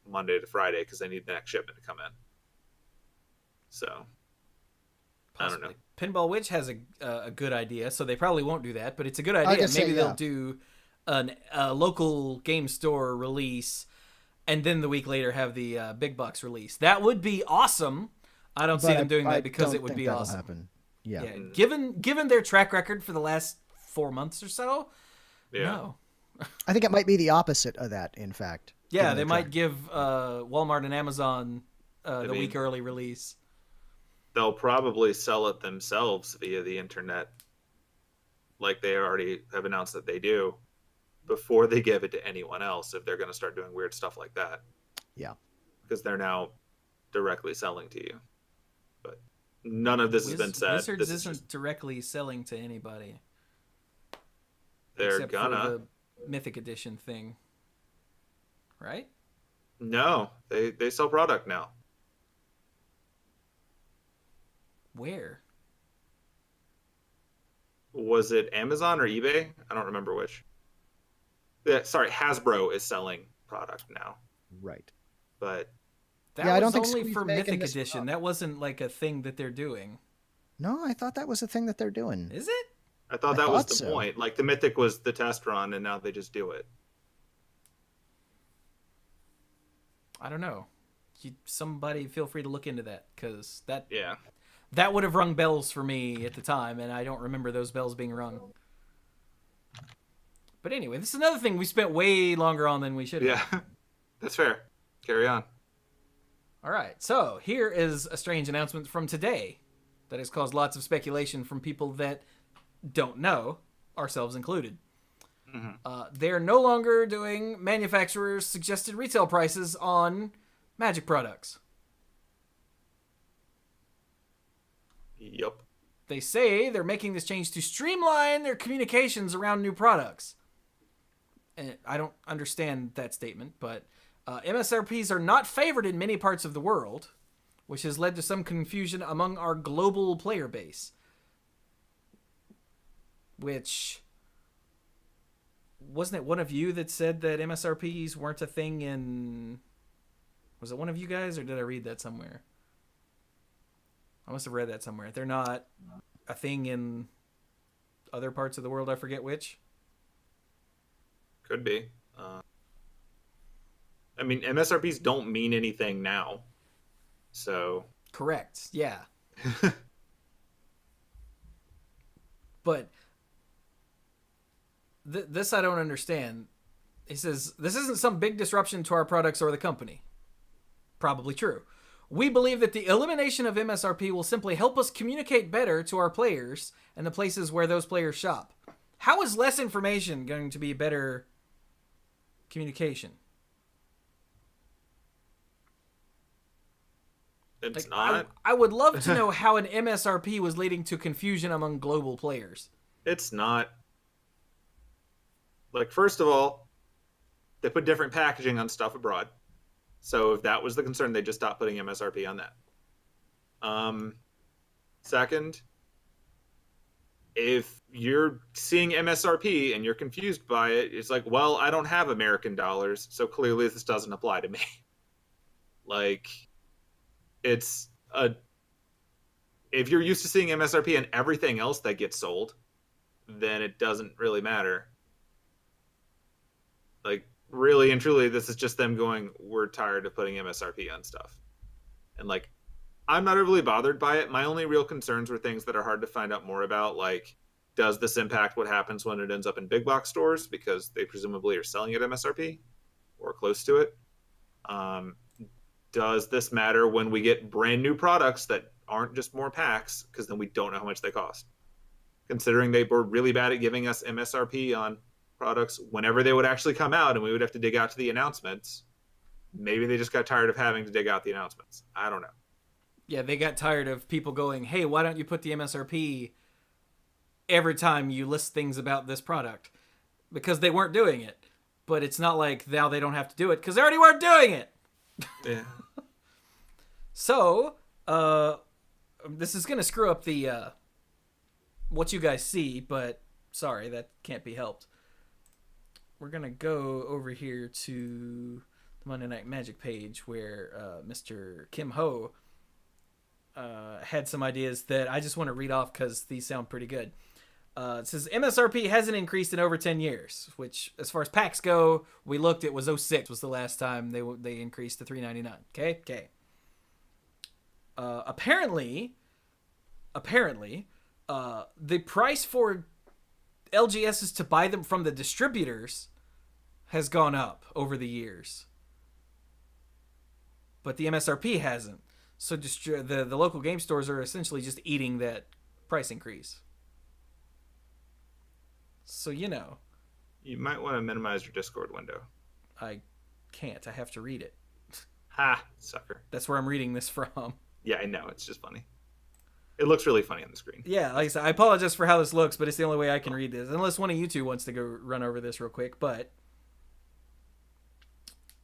Monday to Friday because they need the next shipment to come in. So, Possibly. I don't know. Pinball Witch has a good idea, so they probably won't do that, but it's a good idea. Maybe they'll do a local game store release and then the week later have the big box release. That would be awesome. I don't see them doing that because it would be awesome. Happen. Yeah. Given their track record for the last 4 months or so, no. I think it might be the opposite of that, in fact. Yeah, they might give Walmart and Amazon the week early release. They'll probably sell it themselves via the internet, like they already have announced that they do, before they give it to anyone else if they're going to start doing weird stuff like that. Yeah. Because they're now directly selling to you. But none of this has been said. Wizards isn't directly selling to anybody. They're except gonna. for the Mythic Edition thing. Right? No, they sell product now. Where? Was it Amazon or eBay? I don't remember which. Yeah, sorry, Hasbro is selling product now. Right. But That I was don't think only Squee's for making Mythic this Edition. up. That wasn't like a thing that they're doing. No, I thought that was a thing that they're doing. Is it? I thought I that was thought the so. point. Like the Mythic was the test run, and now they just do it. I don't know. Somebody feel free to look into that, because Yeah. that would have rung bells for me at the time, and I don't remember those bells being rung. But anyway, this is another thing we spent way longer on than we should have. Yeah. That's fair. Carry on. All right, so here is a strange announcement from today that has caused lots of speculation from people that don't know, ourselves included. They're no longer doing manufacturers' suggested retail prices on Magic products. Yup. They say they're making this change to streamline their communications around new products. And I don't understand that statement, but MSRPs are not favored in many parts of the world, which has led to some confusion among our global player base. Which, wasn't it one of you that said that MSRPs weren't a thing in... Was it one of you guys, or did I read that somewhere? I must have read that somewhere. They're not a thing in other parts of the world, I forget which. Could be. I mean, MSRPs don't mean anything now. So. Correct, yeah. But this I don't understand. He says, this isn't some big disruption to our products or the company. Probably true. We believe that the elimination of MSRP will simply help us communicate better to our players and the places where those players shop. How is less information going to be better communication? It's not. I would love to know how an MSRP was leading to confusion among global players. It's not. Like, first of all, they put different packaging on stuff abroad. So if that was the concern, they just stopped putting MSRP on that. Second, if you're seeing MSRP and you're confused by it, it's like, well, I don't have American dollars, so clearly this doesn't apply to me. Like, it's a... If you're used to seeing MSRP and everything else that gets sold, then it doesn't really matter. Like, really and truly, this is just them going, we're tired of putting MSRP on stuff. And, like, I'm not overly bothered by it. My only real concerns were things that are hard to find out more about, like does this impact what happens when it ends up in big box stores because they presumably are selling at MSRP or close to it? Does this matter when we get brand new products that aren't just more packs, because then we don't know how much they cost? Considering they were really bad at giving us MSRP on products whenever they would actually come out and we would have to dig out to the announcements. Maybe they just got tired of having to dig out the announcements. I don't know. Yeah, they got tired of people going, hey, why don't you put the MSRP every time you list things about this product? Because they weren't doing it. But it's not like now they don't have to do it because they already weren't doing it. Yeah. So, this is going to screw up the what you guys see, but sorry, that can't be helped. We're going to go over here to the Monday Night Magic page where Mr. Kim Ho had some ideas that I just want to read off because these sound pretty good. It says MSRP hasn't increased in over 10 years, which as far as packs go, we looked, it was 06 was the last time they increased to $3.99. Okay. Apparently, the price for LGSs to buy them from the distributors has gone up over the years, but the MSRP hasn't. So the local game stores are essentially just eating that price increase. So, you might want to minimize your Discord window. I can't. I have to read it. Ha, sucker. That's where I'm reading this from. Yeah, I know. It's just funny. It looks really funny on the screen. Yeah, like I said, I apologize for how this looks, but it's the only way I can read this. Unless one of you two wants to go run over this real quick, but...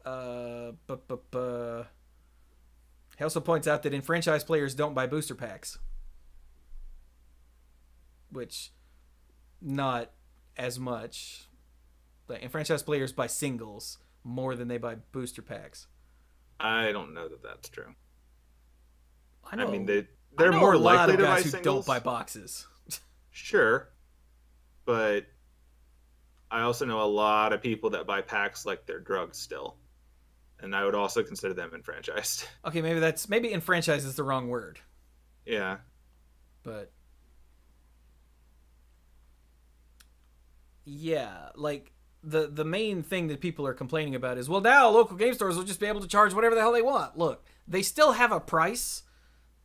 He also points out that enfranchised players don't buy booster packs. Which, not as much. Like, enfranchised players buy singles more than they buy booster packs. I don't know that that's true. I mean, they're more likely to buy singles. Who don't buy boxes. Sure. But I also know a lot of people that buy packs like they're drugs still. And I would also consider them enfranchised. Okay, maybe enfranchise is the wrong word. Yeah. But yeah, like the main thing that people are complaining about is, well, now local game stores will just be able to charge whatever the hell they want. Look, they still have a price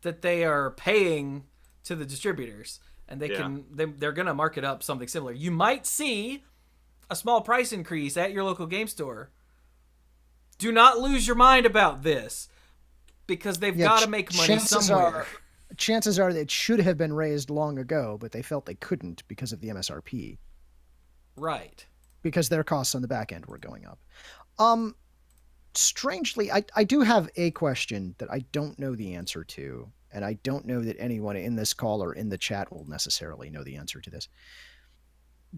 that they are paying to the distributors, and they're going to mark it up something similar. You might see a small price increase at your local game store. Do not lose your mind about this, because they've got to make money somewhere. Chances are that it should have been raised long ago, but they felt they couldn't because of the MSRP. Right. Because their costs on the back end were going up. Strangely, I do have a question that I don't know the answer to, and I don't know that anyone in this call or in the chat will necessarily know the answer to this.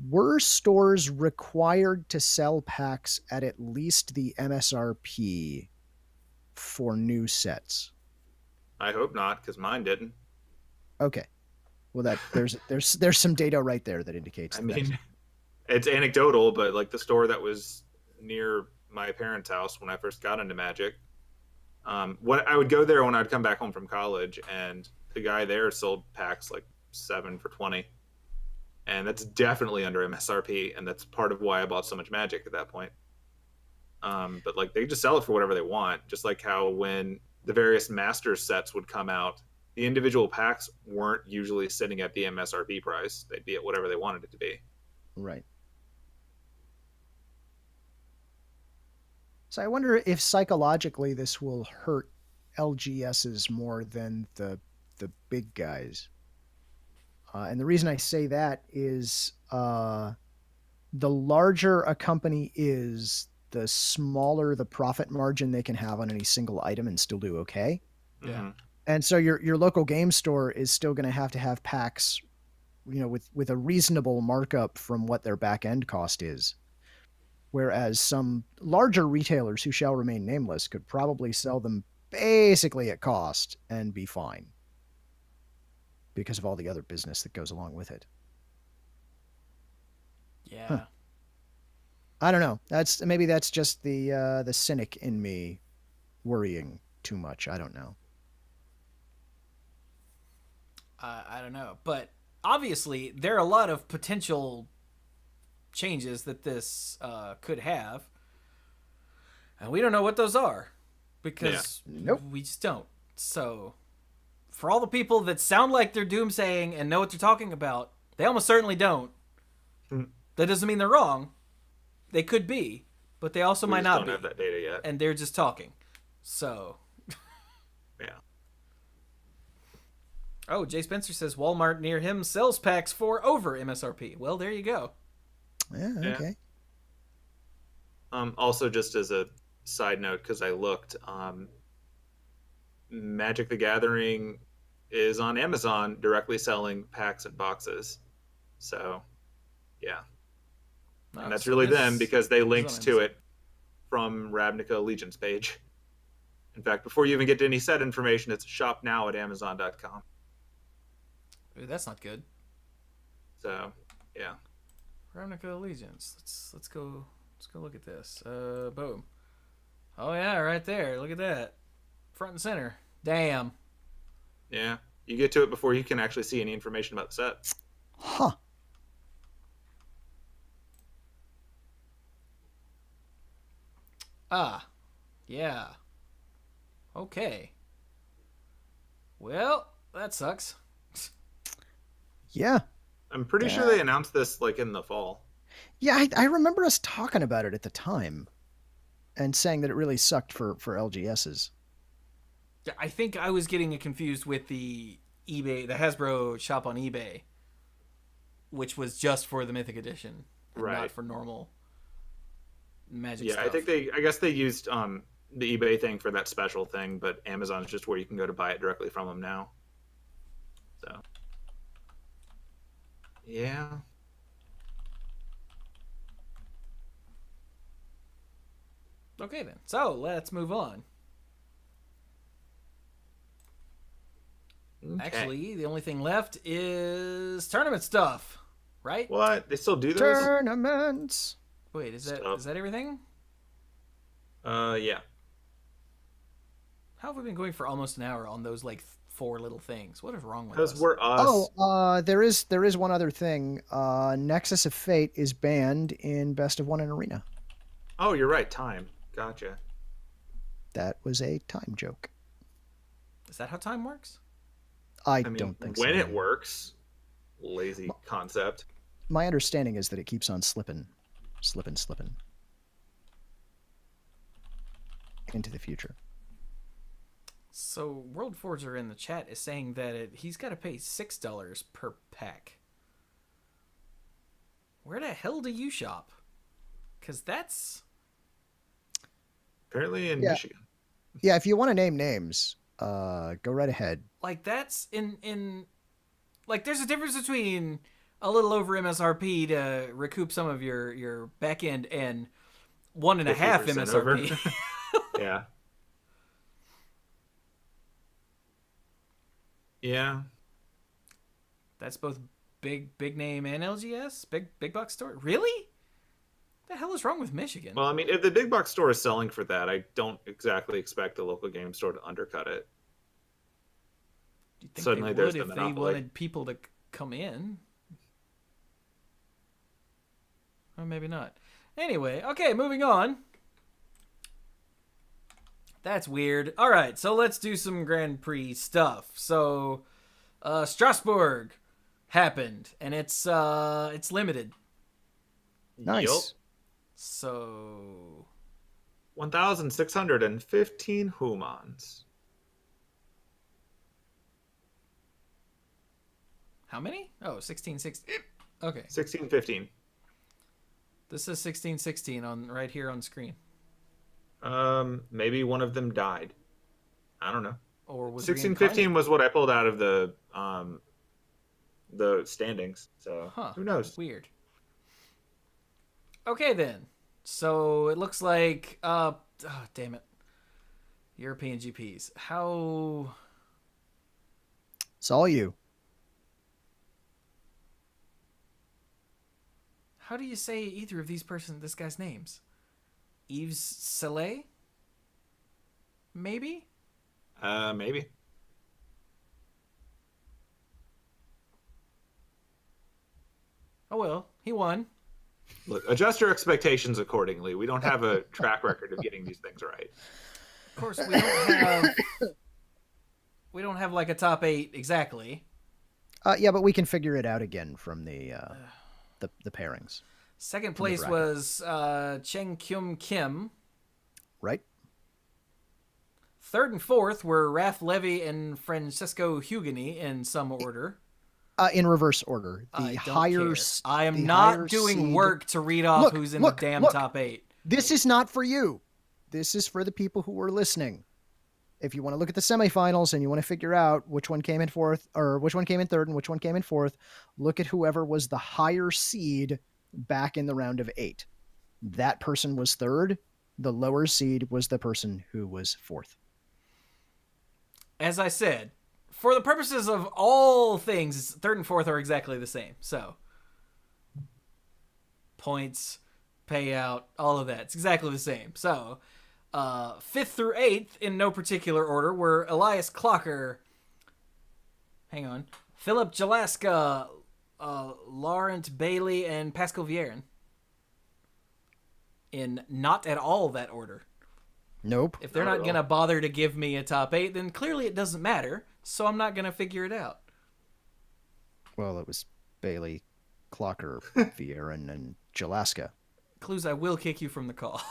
Were stores required to sell packs at least the MSRP for new sets? I hope not, because mine didn't. Okay. Well, there's some data right there that indicates. I mean, it's anecdotal, but like the store that was near my parents' house when I first got into Magic, what I would go there when I'd come back home from college, and the guy there sold packs like 7 for $20. And that's definitely under MSRP, and that's part of why I bought so much Magic at that point. But like they just sell it for whatever they want, just like how when the various master sets would come out, the individual packs weren't usually sitting at the MSRP price. They'd be at whatever they wanted it to be. Right. So I wonder if psychologically this will hurt LGSs more than the big guys. And the reason I say that is the larger a company is, the smaller the profit margin they can have on any single item and still do okay. Yeah. And so your local game store is still going to have packs, with a reasonable markup from what their back end cost is. Whereas some larger retailers who shall remain nameless could probably sell them basically at cost and be fine, because of all the other business that goes along with it. Yeah. Huh. I don't know. Maybe that's just the cynic in me worrying too much. I don't know. I don't know, but obviously there are a lot of potential changes that this could have, and we don't know what those are because Nope. we just don't. So, for all the people that sound like they're doomsaying and know what they're talking about, they almost certainly don't. That doesn't mean they're wrong. They could be, but they also We might just not don't be. have that data yet. And they're just talking. So. Yeah. Oh, Jay Spencer says Walmart near him sells packs for over MSRP. Well, there you go. Yeah, Yeah. okay. Also, just as a side note, because I looked, Magic the Gathering is on Amazon directly selling packs and boxes. So, yeah. Oh, And that's so really this them because they is linked on to Amazon. it from Ravnica Allegiance page. In fact, before you even get to any set information, it's shop now at Amazon.com. Ooh, that's not good. So, yeah. Ravnica Allegiance. Let's go look at this. Boom. Oh yeah, right there. Look at that. Front and center. Damn. Yeah. You get to it before you can actually see any information about the set. Huh. Ah. Yeah. Okay. Well, that sucks. Yeah. I'm pretty sure they announced this like in the fall. Yeah, I remember us talking about it at the time and saying that it really sucked for LGSs. I think I was getting it confused with the Hasbro shop on eBay, which was just for the Mythic Edition, and Right. not for normal Magic Yeah, stuff. I guess they used the eBay thing for that special thing, but Amazon's just where you can go to buy it directly from them now. So, yeah. Okay then. So let's move on. Okay. Actually, the only thing left is tournament stuff, right? What? They still do those? Tournaments. Wait, is that Stuff. everything? Yeah. How have we been going for almost an hour on those like 4 little things? What is wrong with us? Because we're us. Oh, there is one other thing. Nexus of Fate is banned in Best of One in Arena. Oh, you're right. Time. Gotcha. That was a time joke. Is that how time works? I mean, don't think when so. it works, lazy concept. My understanding is that it keeps on slipping into the future. So World Forger in the chat is saying that he's got to pay $6 per pack. Where the hell do you shop? Because that's... Apparently in Yeah. Michigan. Yeah, if you want to name names, go right ahead. Like, that's in... Like, there's a difference between a little over MSRP to recoup some of your back end and 1.5 50% over. MSRP. Yeah. Yeah. That's both big name and LGS? Big box store? Really? What the hell is wrong with Michigan? Well, I mean, if the big box store is selling for that, I don't exactly expect the local game store to undercut it. Do you think suddenly they there's would the if they monopoly. wanted people to come in? Or maybe not. Anyway, okay, moving on. That's weird. All right, so let's do some Grand Prix stuff. So, Strasbourg happened, and it's limited. Nice. Yup. So 1,615 humans. how many? Oh, 1616. Okay. 1615. This is 1616 on right here on screen. Maybe one of them died. I don't know. Or was 1615 was what I pulled out of the standings. So Huh. who knows? Weird. Okay then. So it looks like oh, damn it. European GPs. How It's all you. do you say either of this guy's names? Yves Saleh? Maybe? Maybe. He won. Look, adjust your expectations accordingly. We don't have a track record of getting these things right. Of course, we don't have like a top 8 exactly. Yeah, but we can figure it out again from the pairings. Second place was Cheng Kyum Kim. Right. Third and fourth were Raph Levy and Francesco Hugani in some order. In reverse order. I am not doing work to read off who's in the damn top 8. This is not for you. This is for the people who are listening. If you want to look at the semifinals and you want to figure out which one came in fourth, or which one came in third and which one came in fourth, look at whoever was the higher seed back in the round of 8. That person was third. The lower seed was the person who was fourth. As I said, for the purposes of all things, third and fourth are exactly the same. So, points, payout, all of that. It's exactly the same. So, 5th through 8th, in no particular order, were Elias Clocker, Philip Jalaska, Laurent Bailey, and Pascal Vierin. In not at all that order. Nope. If they're not going to bother to give me a top 8, then clearly it doesn't matter, so I'm not going to figure it out. Well, it was Bailey, Clocker, Vierin, and Jalaska. Cluze, I will kick you from the call.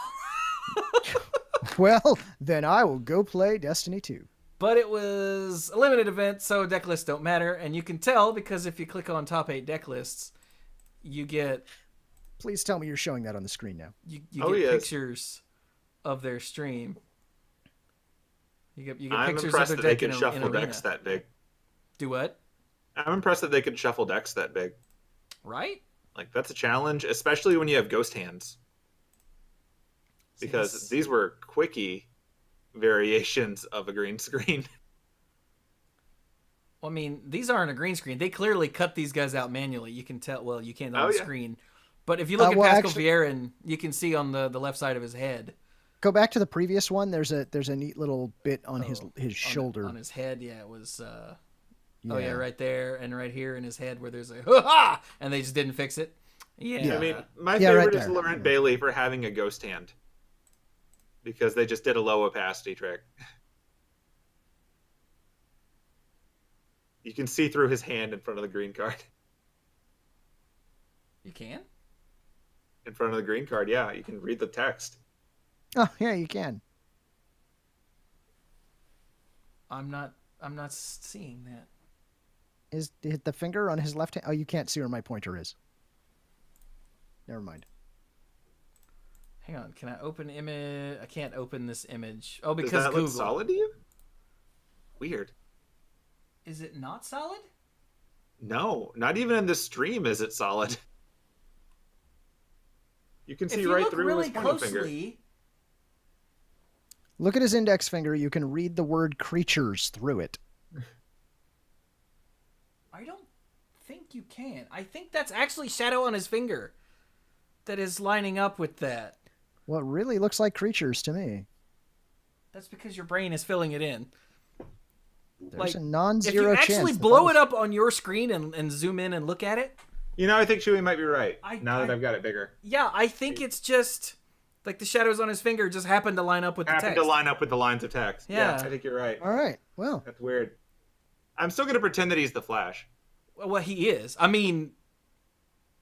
Well, then I will go play Destiny 2. But it was a limited event, so deck lists don't matter, and you can tell because if you click on top 8 deck lists, you get... Please tell me you're showing that on the screen now. You get pictures of their stream. You get pictures of their deck they can shuffle decks that big. Do what? I'm impressed that they can shuffle decks that big. Right? Like, that's a challenge, especially when you have ghost hands. Because these were quickie variations of a green screen. Well, I mean, these aren't a green screen. They clearly cut these guys out manually. You can tell. Well, you can't on the screen. But if you look at Pascal Vierin, you can see on the left side of his head. Go back to the previous one. There's a neat little bit on his shoulder. On his head, yeah, it was... Oh, yeah, right there and right here in his head where there's a ha-ha! And they just didn't fix it. Yeah. I mean, my favorite is Laurent Bailey for having a ghost hand. Because they just did a low opacity trick. You can see through his hand in front of the green card. You can? In front of the green card, yeah. You can read the text. Oh, yeah, you can. I'm not seeing that. Is the finger on his left hand? Oh, you can't see where my pointer is. Never mind. Hang on, can I open image? I can't open this image. Oh, because Does that Google. look solid to you? Weird. Is it not solid? No, not even in the stream is it solid. You can see if you right look through really his pointer closely, finger. Look at his index finger. You can read the word creatures through it. I don't think you can. I think that's actually shadow on his finger that is lining up with that. Well, it really looks like creatures to me. That's because your brain is filling it in. There's a non-zero chance. If you actually blow it up on your screen and zoom in and look at it. You know, I think Chewie might be right, now that I've got it bigger. Yeah, I think it's just... Like the shadows on his finger just happened to line up with the text. Happened to line up with the lines of text. Yeah, I think you're right. All right, well. That's weird. I'm still going to pretend that he's the Flash. Well, he is. I mean,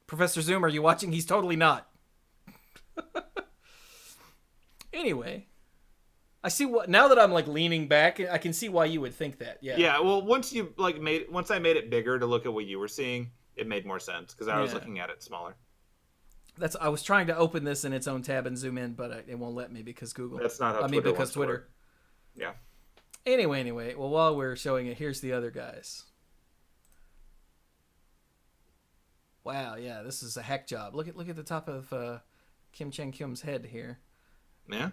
Professor Zoom, are you watching? He's totally not. Anyway, I see what... Now that I'm like leaning back, I can see why you would think that. Yeah. Yeah, well, once I made it bigger to look at what you were seeing, it made more sense because I was looking at it smaller. I was trying to open this in its own tab and zoom in, but it won't let me because Google. That's not how Twitter because Twitter. Yeah. Anyway. Well, while we're showing it, here's the other guys. Wow, yeah, this is a heck job. Look at the top of Kim Cheng Kyum's head here. Yeah.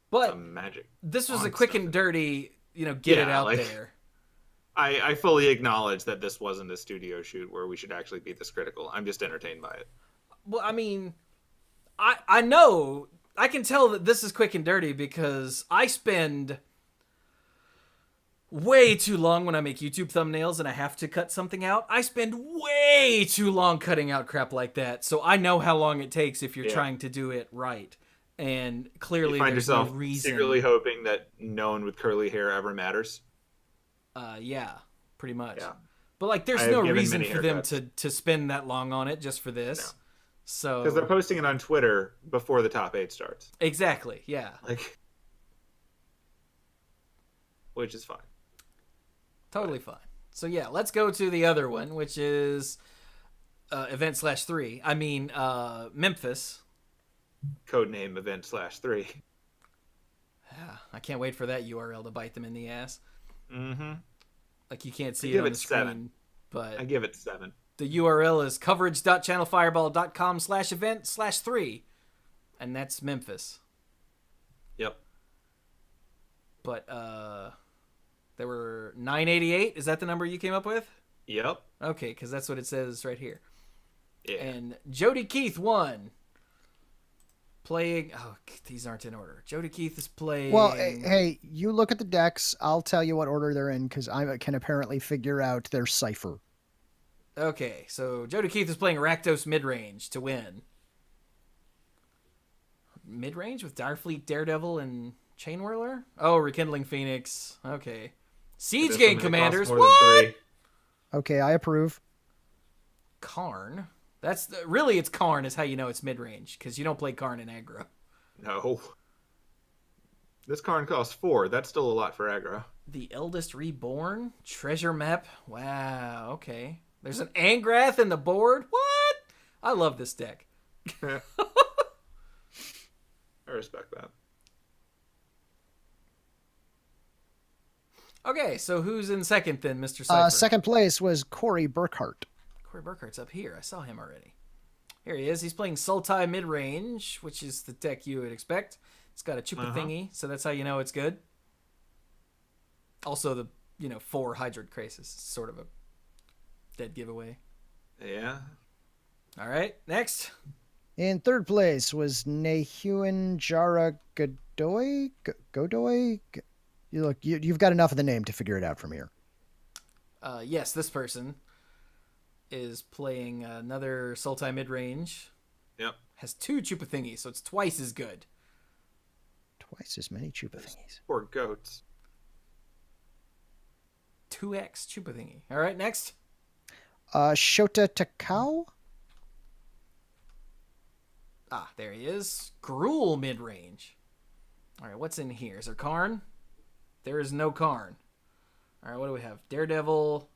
But magic. This was a quick and dirty, get it out there. I fully acknowledge that this wasn't a studio shoot where we should actually be this critical. I'm just entertained by it. Well, I mean, I know, I can tell that this is quick and dirty because I spend way too long when I make YouTube thumbnails and I have to cut something out. I spend way too long cutting out crap like that. So I know how long it takes if you're trying to do it right. And clearly You find there's yourself no reason. secretly hoping that no one with curly hair ever matters. Yeah, pretty much. Yeah. But like, there's I have no given reason many for them haircuts. to spend that long on it just for this. No. So Because they're posting it on Twitter before the top 8 starts. exactly, yeah. Like, which is fine. Totally fine. So yeah, let's go to the other one, which is event/3. I mean, Memphis. Codename event/3. Yeah, I can't wait for that URL to bite them in the ass. Mm-hmm. Like, you can't see I it give on it the screen, 7. but I give it 7. the URL is coverage.channelfireball.com/event/3, and that's Memphis. Yep. But there were 988. Is that the number you came up with? Yep. Okay, because that's what it says right here. Yeah. And Jody Keith won. Playing. Oh, these aren't in order. Jody Keith is playing. Well, hey, you look at the decks. I'll tell you what order they're in because I can apparently figure out their cipher. Okay, so Jody Keith is playing Rakdos midrange to win. Midrange with Direfleet, Daredevil, and Chain Whirler? Oh, Rekindling Phoenix. Okay. Siege Gang Commanders. What? 3. Okay, I approve. Karn. That's really, it's Karn is how you know it's midrange because you don't play Karn in aggro. No. This card costs 4. That's still a lot for aggro. The Eldest Reborn Treasure Map. Wow. Okay. There's an Angrath in the board. What? I love this deck. I respect that. Okay, so who's in second then, Mr. Cypher? Second place was Corey Burkhart. Corey Burkhart's up here. I saw him already. Here he is. He's playing Sultai midrange, which is the deck you would expect. It's got a Chupa thingy, so that's how you know it's good. Also, the 4 Hydroid Krasis, sort of a dead giveaway. Yeah. All right, next. In third place was Nehuen Jara Godoy. You've got enough of the name to figure it out from here. Yes, this person is playing another Sultai midrange. Yep. Has 2 Chupa thingies, so it's twice as good. Twice as many Chupa thingies. Poor goats. 2x Chupa thingy. All right, next. Shota Takao. Ah, there he is. Gruul midrange. All right, what's in here? Is there Karn? There is no Karn. All right, what do we have? Daredevil,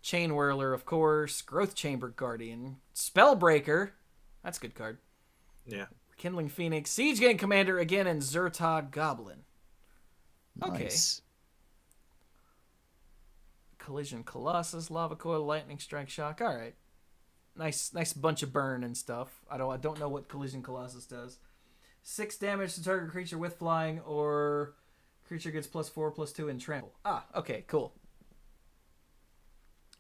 Chain Whirler, of course, Growth Chamber Guardian, Spellbreaker. That's a good card. Yeah. Rekindling Phoenix, Siege Gang Commander again, and Zertog Goblin. Okay. Nice. Collision Colossus, Lava Coil, Lightning Strike Shock. All right. Nice bunch of burn and stuff. I don't know what Collision Colossus does. 6 damage to target creature with flying, or creature gets +4/+2 and trample. Ah, okay, cool.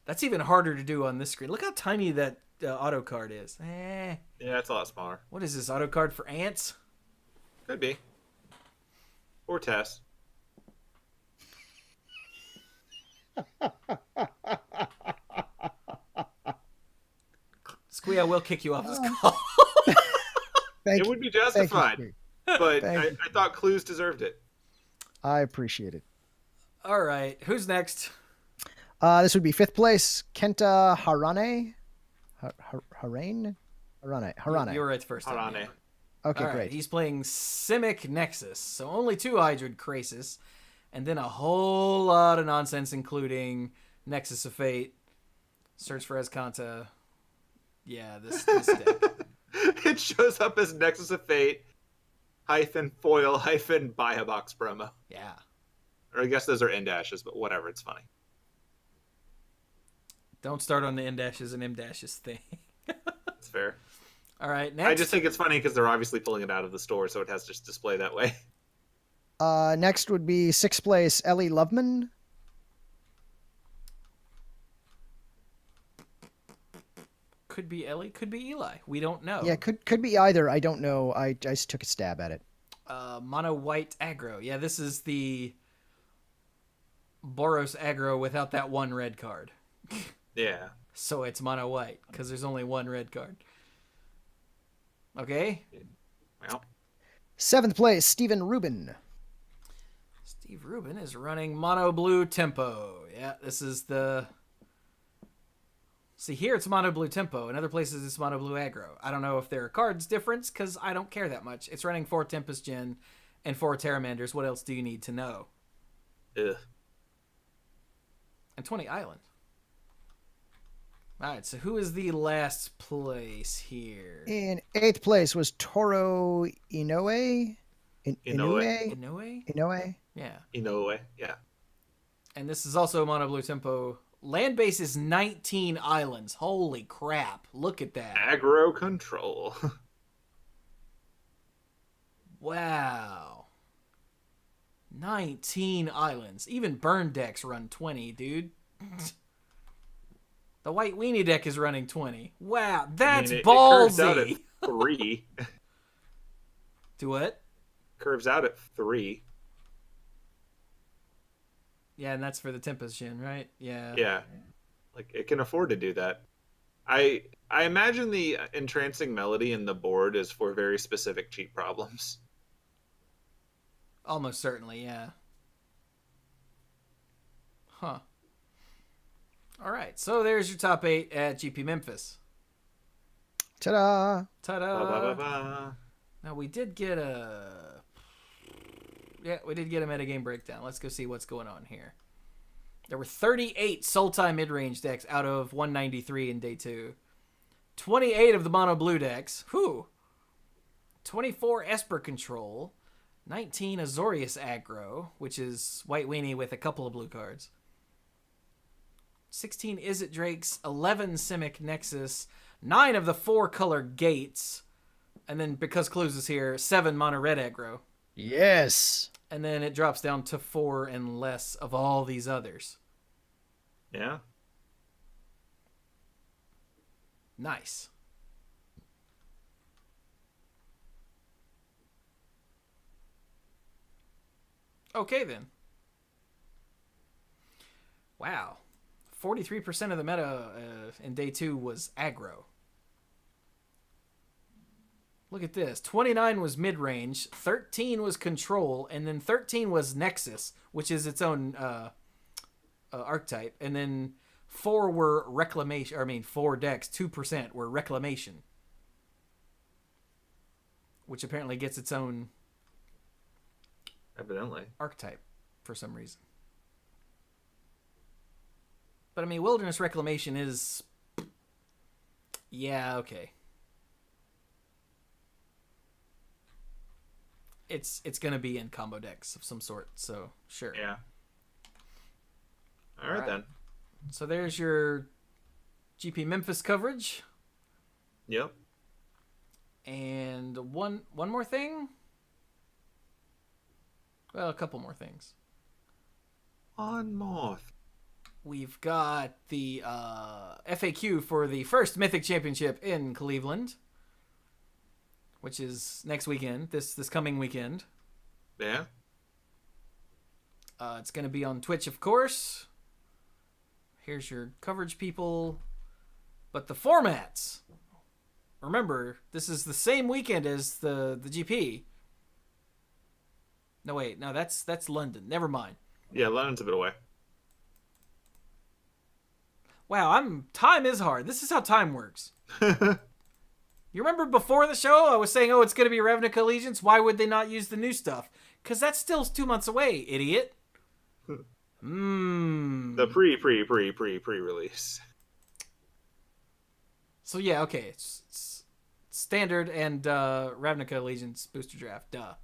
That's even harder to do on this screen. Look how tiny that auto card is. Yeah, it's a lot smaller. What is this auto card for ants? Could be. Or Tess. Squee, I will kick you off this call. Thank It you. would be Thank justified. you. But Thank you. I thought Cluze deserved it. I appreciate it. All right, who's next? This would be fifth place, Kenta Harane. Harane? Harane. You were right the first time. Harane. Okay, All right, great. he's playing Simic Nexus, so only 2 Hydroid Krasis, and then a whole lot of nonsense, including Nexus of Fate, Search for Escanta. Yeah, this deck. It shows up as Nexus of Fate -foil -buy a box promo. Yeah. Or I guess those are end dashes, but whatever, it's funny. Don't start on the N-dashes and M-dashes thing. It's fair. All right, next. I just think it's funny because they're obviously pulling it out of the store, so it has to just display that way. Next would be sixth place, Ellie Loveman. Could be Ellie, could be Eli. We don't know. Yeah, could be either. I don't know. I just took a stab at it. Mono white aggro. Yeah, this is the Boros aggro without that one red card. Yeah. So it's mono white because there's only one red card. Okay. Well, 7th place, Stephen Rubin. Steve Rubin is running mono blue tempo. Yeah, this is the. See, here it's mono blue tempo. In other places, it's mono blue aggro. I don't know if there are cards difference because I don't care that much. It's running 4 Tempest Gen and 4 Terramanders. What else do you need to know? ugh. And 20 Island. All right, so who is the last place here? In 8th place was Toro Inoue. Inoue. Inoue? Yeah. Inoue. Yeah. And this is also mono blue tempo. Land base is 19 islands. Holy crap. Look at that. Aggro control. Wow. 19 islands. Even burn decks run 20, dude. The white weenie deck is running 20. Wow, that's it ballsy. curves out at 3. Do what? Curves out at 3. Yeah, and that's for the Tempest Gen, right? Yeah. Yeah. Like, it can afford to do that. I imagine the entrancing melody in the board is for very specific cheat problems. Almost certainly, yeah. Huh. All right, so there's your top 8 at GP Memphis. Ta-da! Ta-da! Ba, ba, ba, ba. Now, we did get a metagame breakdown. Let's go see what's going on here. There were 38 Sultai mid-range decks out of 193 in day 2. 28 of the mono blue decks. Whew. 24 Esper Control. 19 Azorius aggro, which is white weenie with a couple of blue cards. 16 Izzet Drakes, 11 Simic Nexus, 9 of the 4 color gates, and then because Cluze is here, 7 mono red aggro. Yes! And then it drops down to 4 and less of all these others. Yeah. Nice. Okay, then. Wow. 43% of the meta in day 2 was aggro. Look at this. 29 was mid-range, 13 was control, and then 13 was Nexus, which is its own archetype. And then 4 were reclamation. 4 decks, 2% were reclamation, which apparently gets its own Evidently. archetype for some reason. But Wilderness Reclamation is... Yeah, okay. It's going to be in combo decks of some sort, so sure. Yeah. All right, then. So there's your GP Memphis coverage. Yep. And one more thing? Well, a couple more things. One more. We've got the FAQ for the first Mythic Championship in Cleveland, which is next weekend, this coming weekend. Yeah. It's going to be on Twitch, of course. Here's your coverage, people. But the formats. Remember, this is the same weekend as the GP. No, wait. No, that's London. Never mind. Yeah, London's a bit away. Wow, time is hard. This is how time works. You remember before the show, I was saying, oh, it's going to be Ravnica Allegiance. Why would they not use the new stuff? Because that's still 2 months away, idiot. The pre-release. So yeah, okay. It's standard and Ravnica Allegiance booster draft. Duh.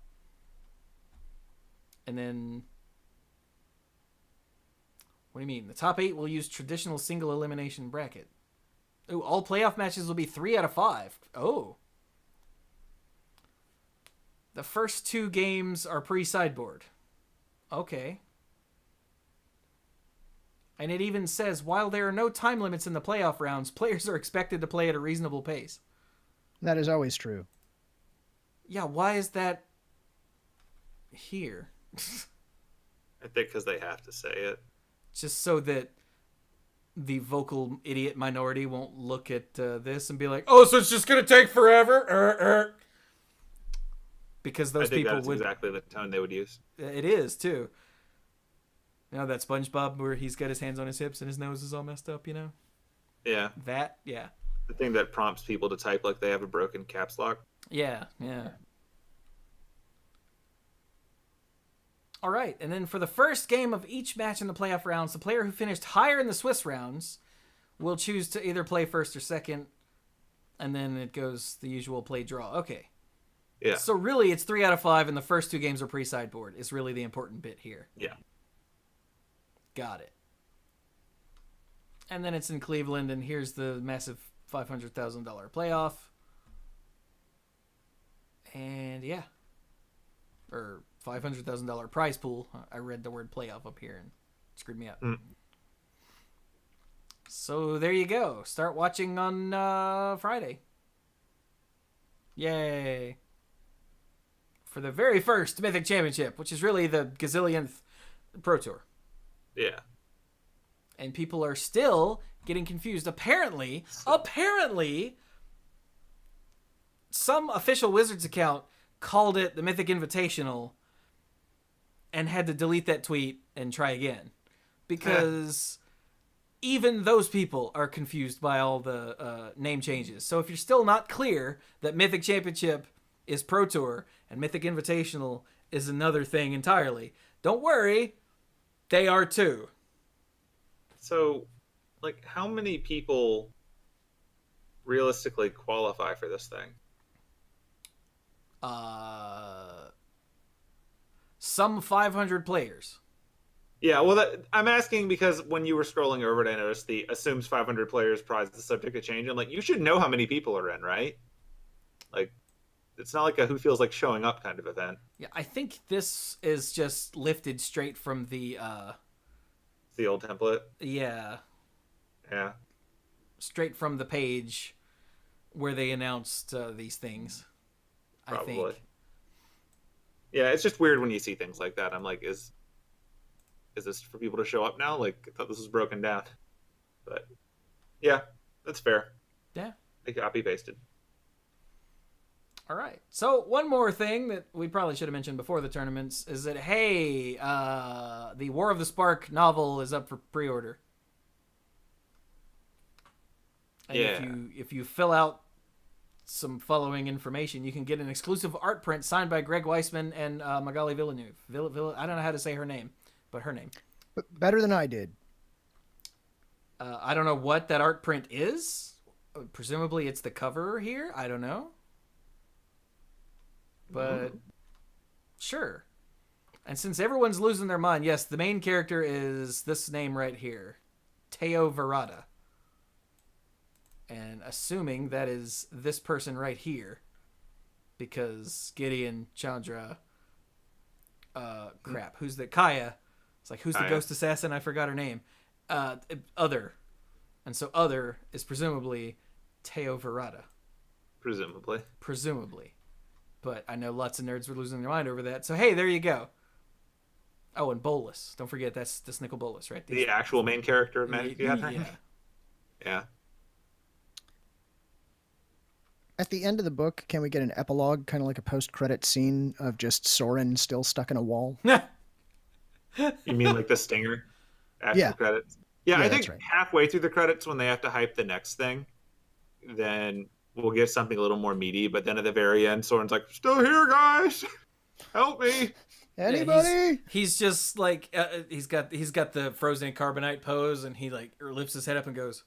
And then... What do you mean? The top 8 will use traditional single elimination bracket. Ooh, all playoff matches will be 3 out of 5. Oh. The first 2 games are pre-sideboard. Okay. And it even says, while there are no time limits in the playoff rounds, players are expected to play at a reasonable pace. That is always true. Yeah, why is that here? I think because they have to say it. just so that the vocal idiot minority won't look at this and be like, "Oh, so it's just gonna take forever." Because I those think people that's would. exactly the tone they would use. It is too. You know that SpongeBob where he's got his hands on his hips and his nose is all messed up. You know Yeah. that. Yeah. The thing that prompts people to type like they have a broken caps lock. Yeah. Yeah. All right, and then for the first game of each match in the playoff rounds, the player who finished higher in the Swiss rounds will choose to either play first or second, and then it goes the usual play draw. Okay. Yeah. So really, it's 3 out of 5, and the first 2 games are pre-sideboard. Is really the important bit here. Yeah. Got it. And then it's in Cleveland, and here's the massive $500,000 playoff. And yeah, or $500,000 prize pool. I read the word playoff up here and it screwed me up. So there you go. Start watching on Friday. Yay. For the very first Mythic Championship, which is really the gazillionth Pro Tour. Yeah. And people are still getting confused. Apparently, some official Wizards account called it the Mythic Invitational and had to delete that tweet and try again. Because even those people are confused by all the name changes. So if you're still not clear that Mythic Championship is Pro Tour and Mythic Invitational is another thing entirely, don't worry, they are too. So, like, how many people realistically qualify for this thing? Some 500 players. Yeah, well, I'm asking because when you were scrolling over it, I noticed the assumes 500 players prize is subject to change. I'm like, you should know how many people are in, right? Like, it's not like a who feels like showing up kind of event. Yeah, I think this is just lifted straight from the The old template. yeah, straight from the page where they announced these things. Probably. I think. Yeah, it's just weird when you see things like that. I'm like, is this for people to show up now? Like, I thought this was broken down. But yeah, that's fair. Yeah. They copy pasted. All right. So one more thing that we probably should have mentioned before the tournaments is that, hey, the War of the Spark novel is up for pre-order. And yeah. if you fill out some following information, you can get an exclusive art print signed by Greg Weisman and Magali Villeneuve. I don't know how to say her name, but her name. Better than I did. I don't know what that art print is. Presumably it's the cover here. I don't know. But sure. And since everyone's losing their mind, yes, the main character is this name right here. Teo Verada. And assuming that is this person right here. Because Gideon, Chandra, crap, who's the Kaya? It's like, who's the ghost assassin? I forgot her name. Other. And so Other is presumably Teo Verada. Presumably. But I know lots of nerds were losing their mind over that. So, hey, there you go. Oh, and Bolus. Don't forget, that's Nicol Bolas, right? The actual main character of Magic the Gathering? Yeah. Yeah. At the end of the book, can we get an epilogue, kind of like a post-credit scene of just Soren still stuck in a wall? You mean like the stinger after the credits? Yeah, I think halfway through the credits when they have to hype the next thing, then we'll get something a little more meaty. But then at the very end, Soren's like, "Still here, guys! Help me! Anybody?" Yeah, he's just like he's got the frozen carbonite pose, and he like lifts his head up and goes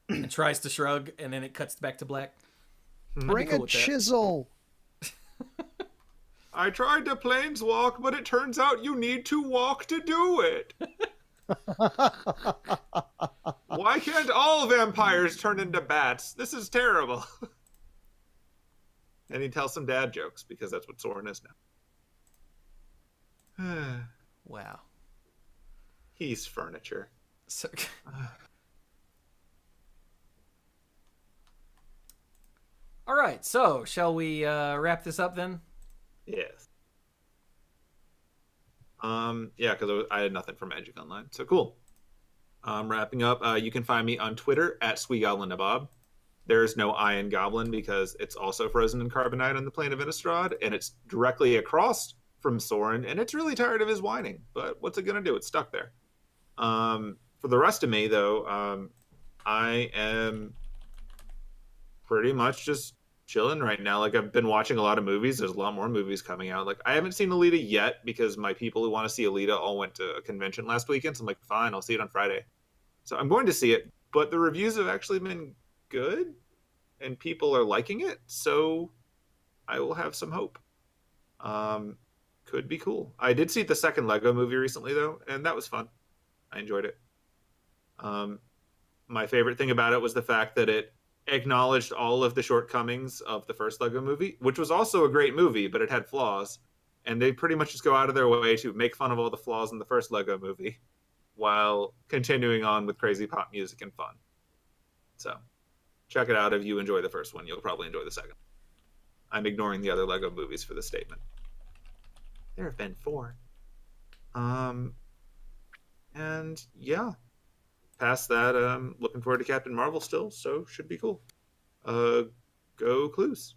and tries to shrug, and then it cuts back to black. Bring a chisel. I tried to planeswalk, but it turns out you need to walk to do it. Why can't all vampires turn into bats? This is terrible. And he tells some dad jokes because that's what Soren is now. Wow. He's furniture. So... All right, so shall we wrap this up then? Yes. Yeah, because I had nothing for Magic Online. So cool. Wrapping up, you can find me on Twitter at SqueeGoblinNabob. There's no I in Goblin because it's also frozen in Carbonite on the plane of Innistrad, and it's directly across from Soren, and it's really tired of his whining. But what's it gonna do? It's stuck there. For the rest of me, though, I am pretty much just chilling right now. Like, I've been watching a lot of movies. There's a lot more movies coming out. Like, I haven't seen Alita yet because my people who want to see Alita all went to a convention last weekend. So I'm like, fine, I'll see it on Friday. So I'm going to see it, but the reviews have actually been good and people are liking it. So I will have some hope. Could be cool. I did see the second Lego movie recently, though, and that was fun. I enjoyed it. My favorite thing about it was the fact that it acknowledged all of the shortcomings of the first Lego movie, which was also a great movie, but it had flaws. And they pretty much just go out of their way to make fun of all the flaws in the first Lego movie while continuing on with crazy pop music and fun. So check it out. If you enjoy the first one, you'll probably enjoy the second. I'm ignoring the other Lego movies for this statement. There have been 4. And yeah, past that, looking forward to Captain Marvel still, so should be cool. Go Cluze.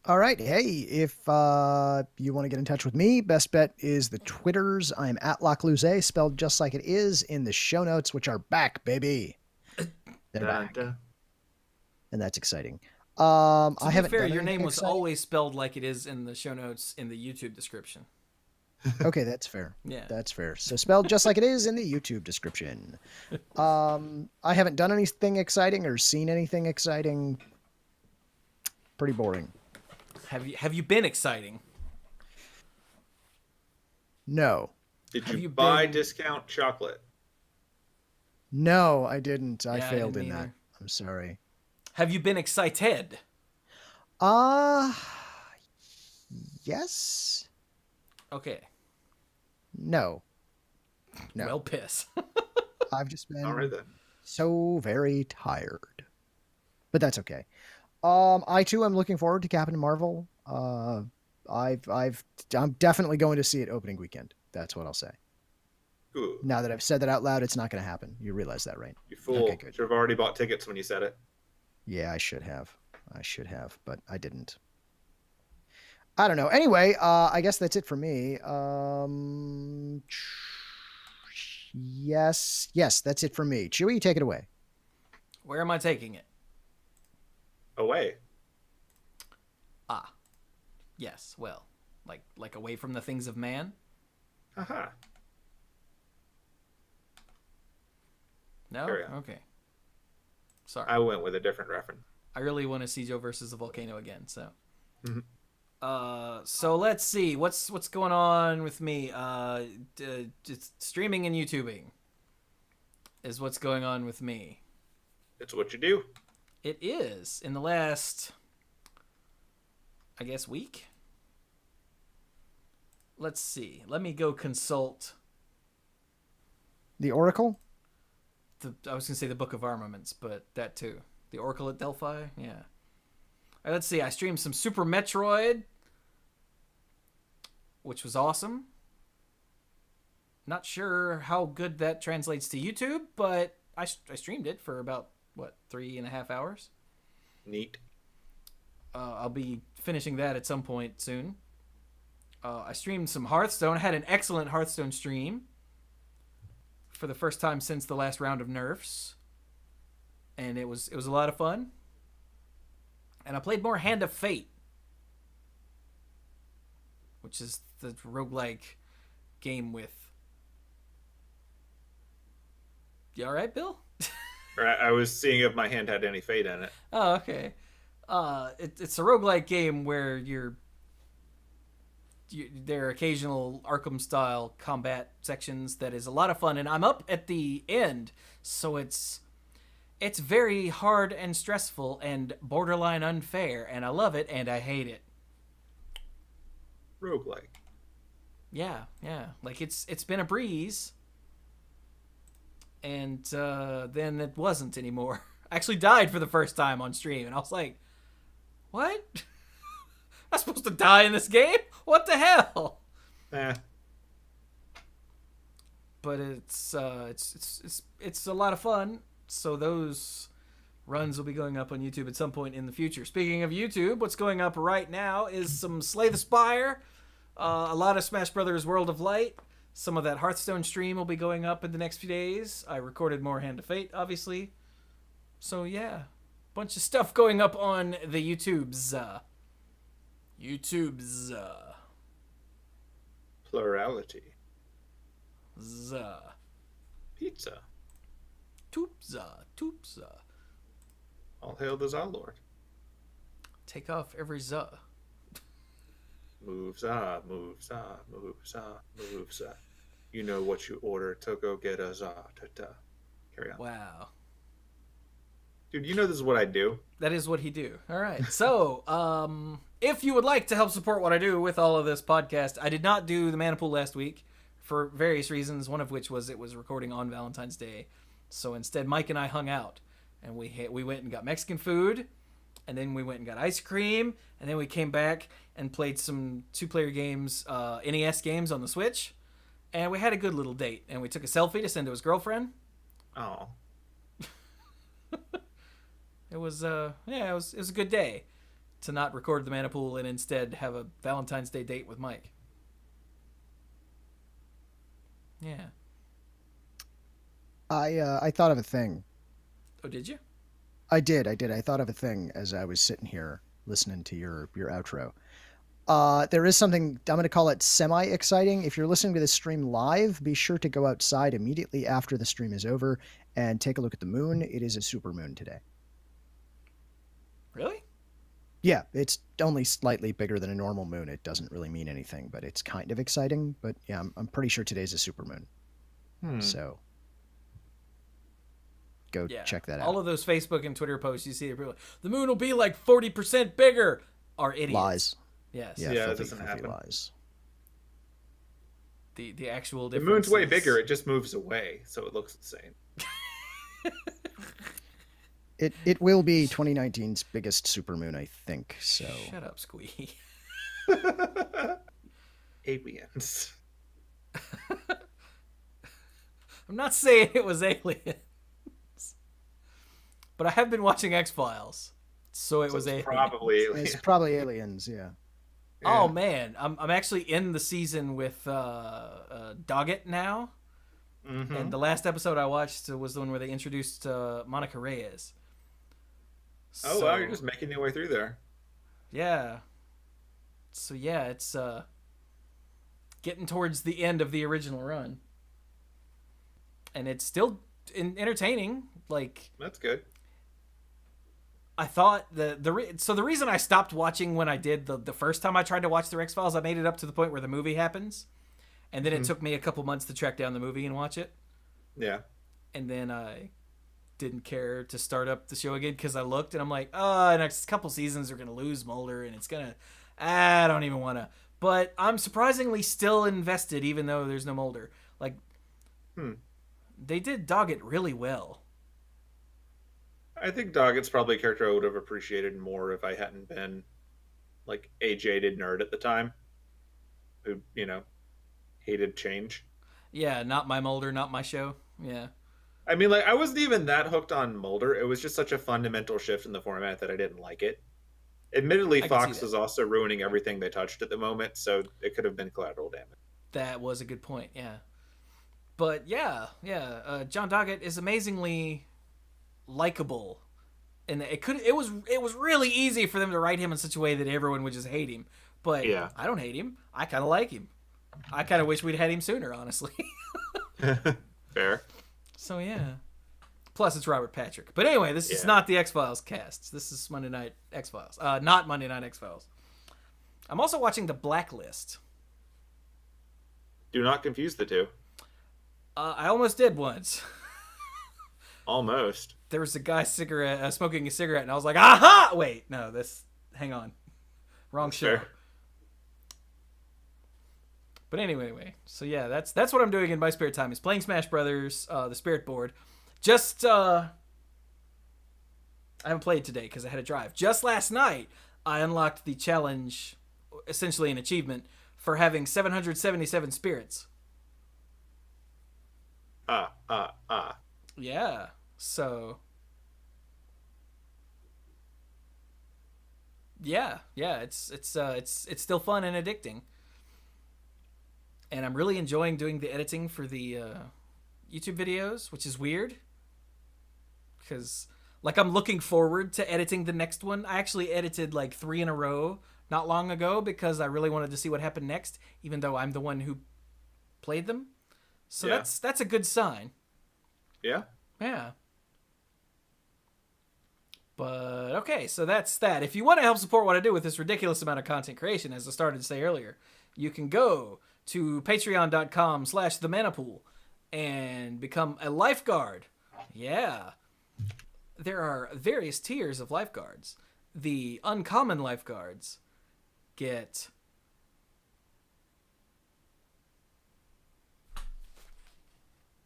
All right. Hey, if you want to get in touch with me, best bet is the Twitters. I'm at LaCluze, spelled just like it is in the show notes, which are back, baby. They're back. And that's exciting. To I be haven't fair, done your anything name was exciting. always spelled like it is in the show notes in the YouTube description. Okay, that's fair. Yeah. That's fair. So spelled just like it is in the YouTube description. I haven't done anything exciting or seen anything exciting. Pretty boring. Have you been exciting? No. Did Have you you buy been- discount chocolate? No, I didn't. I Yeah, I failed didn't in that. either. I'm sorry. Have you been excited? Yes. Okay. No. No. Well, piss. I've just been All right then. so very tired. But that's okay. I too am looking forward to Captain Marvel. I'm definitely going to see it opening weekend. That's what I'll say. Ooh, Now that I've said that out loud, it's not going to happen. You realize that, right? you fool. Okay, good. Should have already bought tickets when you said it. Yeah, I should have, but I didn't. I don't know. Anyway, I guess that's it for me. Yes, that's it for me. Chewie, take it away. Where am I taking it? Away. Ah. Yes, well. Like away from the things of man? Haha. No? Carry on. Okay. Sorry. I went with a different reference. I really want to see Joe versus the volcano again, so. Mhm. So let's see. What's going on with me? Just streaming and YouTubing is what's going on with me. It's what you do. It is in the last, I guess, week. Let's see. Let me go consult The Oracle? I was gonna say the Book of Armaments, but that too. The Oracle at Delphi, yeah. All right, let's see. I streamed some Super Metroid, which was awesome. Not sure how good that translates to YouTube, but I streamed it for about 3.5 hours. Neat. I'll be finishing that at some point soon. I streamed some Hearthstone. I had an excellent Hearthstone stream for the first time since the last round of nerfs, and it was a lot of fun. And I played more Hand of Fate, which is the roguelike game with. You all right, Bill? I was seeing if my hand had any fate in it. Oh, okay. It's a roguelike game where there are occasional Arkham-style combat sections that is a lot of fun, and I'm up at the end, so it's very hard and stressful and borderline unfair, and I love it and I hate it. Roguelike. Yeah. Like it's been a breeze, and then it wasn't anymore. I actually died for the first time on stream, and I was like, "What? I'm supposed to die in this game? What the hell?" but it's a lot of fun. So those runs will be going up on YouTube at some point in the future. Speaking of YouTube, what's going up right now is some Slay the Spire, a lot of Smash Brothers World of Light. Some of that Hearthstone stream will be going up in the next few days. I recorded more Hand of Fate, obviously. So yeah, bunch of stuff going up on the YouTubes. Plurality. Pizza. Toopza. All hail the Zalord. Take off every za. Moves. You know what you order to go get a za. Carry on. Wow. Dude, you know this is what I do. That is what he do. All right. So, if you would like to help support what I do with all of this podcast, I did not do the Mana Pool last week for various reasons, one of which was it was recording on Valentine's Day. So instead, Mike and I hung out, and we went and got Mexican food, and then we went and got ice cream, and then we came back and played some 2-player games, NES games on the Switch, and we had a good little date, and we took a selfie to send to his girlfriend. Oh. It was a good day to not record the Mana Pool and instead have a Valentine's Day date with Mike. Yeah. I thought of a thing. Oh, did you? I did. I thought of a thing as I was sitting here listening to your outro. There is something, I'm going to call it semi-exciting. If you're listening to this stream live, be sure to go outside immediately after the stream is over and take a look at the moon. It is a supermoon today. Really? Yeah, it's only slightly bigger than a normal moon. It doesn't really mean anything, but it's kind of exciting. But yeah, I'm pretty sure today's a supermoon. So go check that out. All of those Facebook and Twitter posts you see, people, the moon will be like 40% bigger, are idiots. Lies. Yes. Yeah, it doesn't happen. Lies. The actual The difference. moon's way bigger. It just moves away, so it looks the same. It will be 2019's biggest supermoon, I think. So shut up, Squee. Aliens. I'm not saying it was aliens, but I have been watching X-Files, so it was aliens. Probably aliens. it's probably aliens. Yeah. Oh man, I'm actually in the season with Doggett now, and the last episode I watched was the one where they introduced Monica Reyes. Oh wow, you're just making your way through there. Yeah. So yeah, it's getting towards the end of the original run, and it's still entertaining. Like, that's good. I thought the reason I stopped watching when I did the first time I tried to watch the X-Files, I made it up to the point where the movie happens, and then it took me a couple months to track down the movie and watch it. Yeah. And then I didn't care to start up the show again because I looked and I'm like, oh, next couple seasons are gonna lose Mulder, and it's gonna, I don't even want to. But I'm surprisingly still invested, even though there's no Mulder. Like, they did Doggett really well. I think Doggett's probably a character I would have appreciated more if I hadn't been like a jaded nerd at the time who, hated change. Yeah, not my Mulder, not my show. Yeah. I mean, like, I wasn't even that hooked on Mulder. It was just such a fundamental shift in the format that I didn't like it. Admittedly, Fox was also ruining everything they touched at the moment, so it could have been collateral damage. That was a good point, yeah. But yeah, John Doggett is amazingly likable, and it was really easy for them to write him in such a way that everyone would just hate him. But yeah. I don't hate him. I kind of like him. I kind of wish we'd had him sooner, honestly. Fair. So yeah. Plus, it's Robert Patrick. But anyway, this is not the X-Files cast. This is Monday Night X-Files. Not Monday Night X-Files. I'm also watching The Blacklist. Do not confuse the two. I almost did once. Almost. There was a guy smoking a cigarette, and I was like, aha! Wait, no, hang on. Wrong show. Fair. But anyway, so yeah, that's what I'm doing in my spare time, is playing Smash Brothers, the Spirit Board. Just, I haven't played today because I had a drive. Just last night, I unlocked the challenge, essentially an achievement, for having 777 spirits. Yeah. So yeah, it's still fun and addicting. And I'm really enjoying doing the editing for the YouTube videos, which is weird because like I'm looking forward to editing the next one. I actually edited like 3 in a row not long ago because I really wanted to see what happened next, even though I'm the one who played them. So Yeah. that's a good sign. Yeah. Yeah. But okay, so that's that. If you want to help support what I do with this ridiculous amount of content creation, as I started to say earlier, you can go to patreon.com/themanapool and become a lifeguard. Yeah. There are various tiers of lifeguards. The uncommon lifeguards get...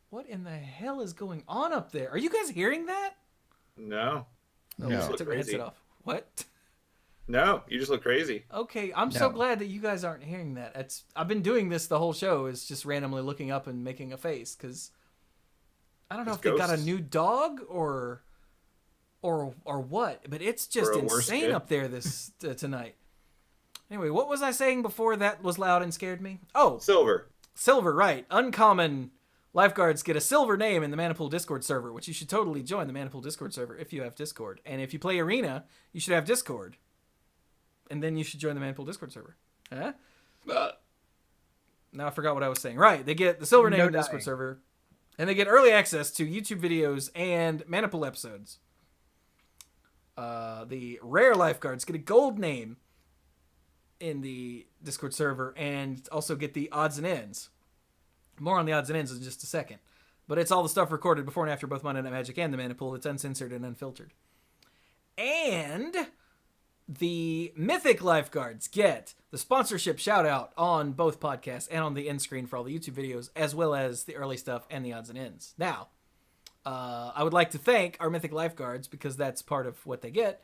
What in the hell is going on up there? Are you guys hearing that? No. No. You I just look took my crazy. headset off. What? No, you just look crazy. Okay, I'm so No. glad that you guys aren't hearing that. I've been doing this the whole show, is just randomly looking up and making a face, because I don't know It's if they got a ghosts. new dog or what, but it's just Or a worse insane kid. up there this tonight. Anyway, what was I saying before that was loud and scared me? Oh, Silver. silver, right. Uncommon lifeguards get a silver name in the Manipool Discord server, which you should totally join the Manipool Discord server if you have Discord. And if you play Arena, you should have Discord. And then you should join the Manipool Discord server. Huh? Now I forgot what I was saying. Right, they get the silver name No in the Discord dying. server. And they get early access to YouTube videos and Manipool episodes. The rare lifeguards get a gold name in the Discord server and also get the odds and ends. More on the odds and ends in just a second. But it's all the stuff recorded before and after both Monday Night Magic and the Manipool. It's uncensored and unfiltered. And the Mythic lifeguards get the sponsorship shout out on both podcasts and on the end screen for all the YouTube videos, as well as the early stuff and the odds and ends. Now, I would like to thank our Mythic lifeguards because that's part of what they get.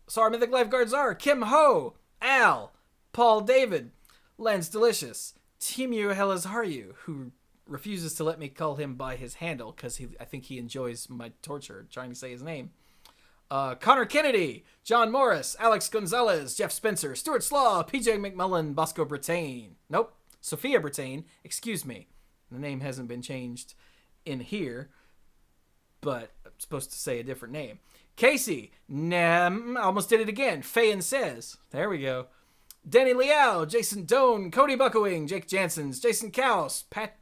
So our Mythic lifeguards are Kim Ho, Al, Paul David, Lance Delicious, Timu Helazharyu, who refuses to let me call him by his handle because I think he enjoys my torture trying to say his name. Connor Kennedy, John Morris, Alex Gonzalez, Jeff Spencer, Stuart Slaw, PJ McMullen, Bosco Brittain. Nope, Sophia Brittain. Excuse me. The name hasn't been changed in here, but I'm supposed to say a different name. Casey, I almost did it again. Faye Says. There we go. Denny Liao, Jason Doan, Cody Buckowing, Jake Jansons, Jason Kaus, Pat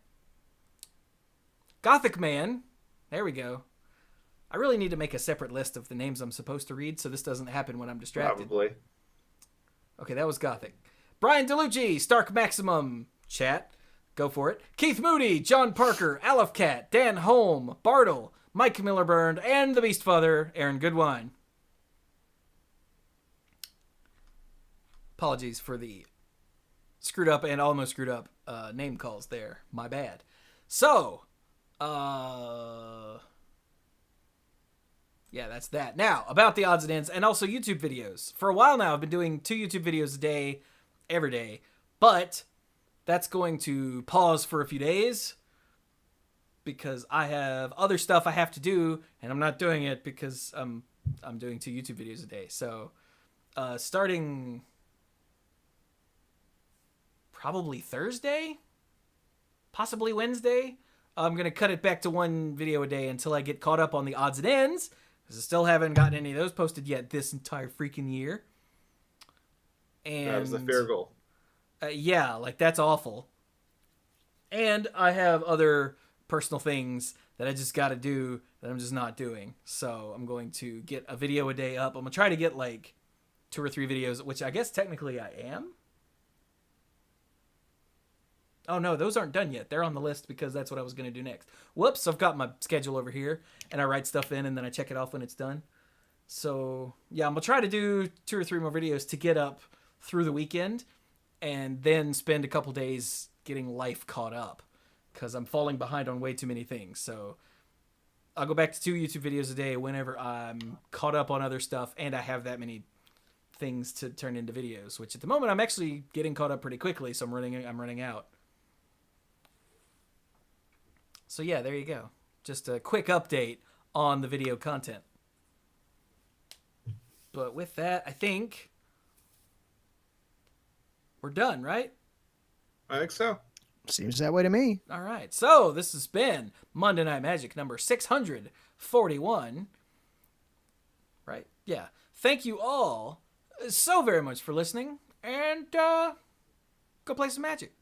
Gothic Man. There we go. I really need to make a separate list of the names I'm supposed to read so this doesn't happen when I'm distracted. Probably. Okay, that was Gothic. Brian DeLucci, Stark Maximum, chat. Go for it. Keith Moody, John Parker, Aleph Cat, Dan Holm, Bartle, Mike Millerburn, and the Beastfather, Aaron Goodwine. Apologies for the screwed up and almost screwed up name calls there. My bad. So, yeah, that's that. Now, about the odds and ends and also YouTube videos. For a while now, I've been doing 2 YouTube videos a day, every day. But that's going to pause for a few days because I have other stuff I have to do, and I'm not doing it because I'm doing 2 YouTube videos a day. So, starting probably Thursday, possibly Wednesday, I'm going to cut it back to 1 video a day until I get caught up on the odds and ends, because I still haven't gotten any of those posted yet this entire freaking year. And That was a fair goal. yeah, like that's awful. And I have other personal things that I just got to do that I'm just not doing. So I'm going to get a video a day up. I'm going to try to get like 2 or 3 videos, which I guess technically I am. Oh no, those aren't done yet. They're on the list because that's what I was going to do next. Whoops, I've got my schedule over here and I write stuff in and then I check it off when it's done. So yeah, I'm going to try to do 2 or 3 more videos to get up through the weekend and then spend a couple days getting life caught up because I'm falling behind on way too many things. So I'll go back to 2 YouTube videos a day whenever I'm caught up on other stuff and I have that many things to turn into videos, which at the moment I'm actually getting caught up pretty quickly, so I'm running out. So yeah, there you go. Just a quick update on the video content. But with that, I think we're done, right? I think so. Seems that way to me. All right. So this has been Monday Night Magic number 641. Right? Yeah. Thank you all so very much for listening, and go play some Magic.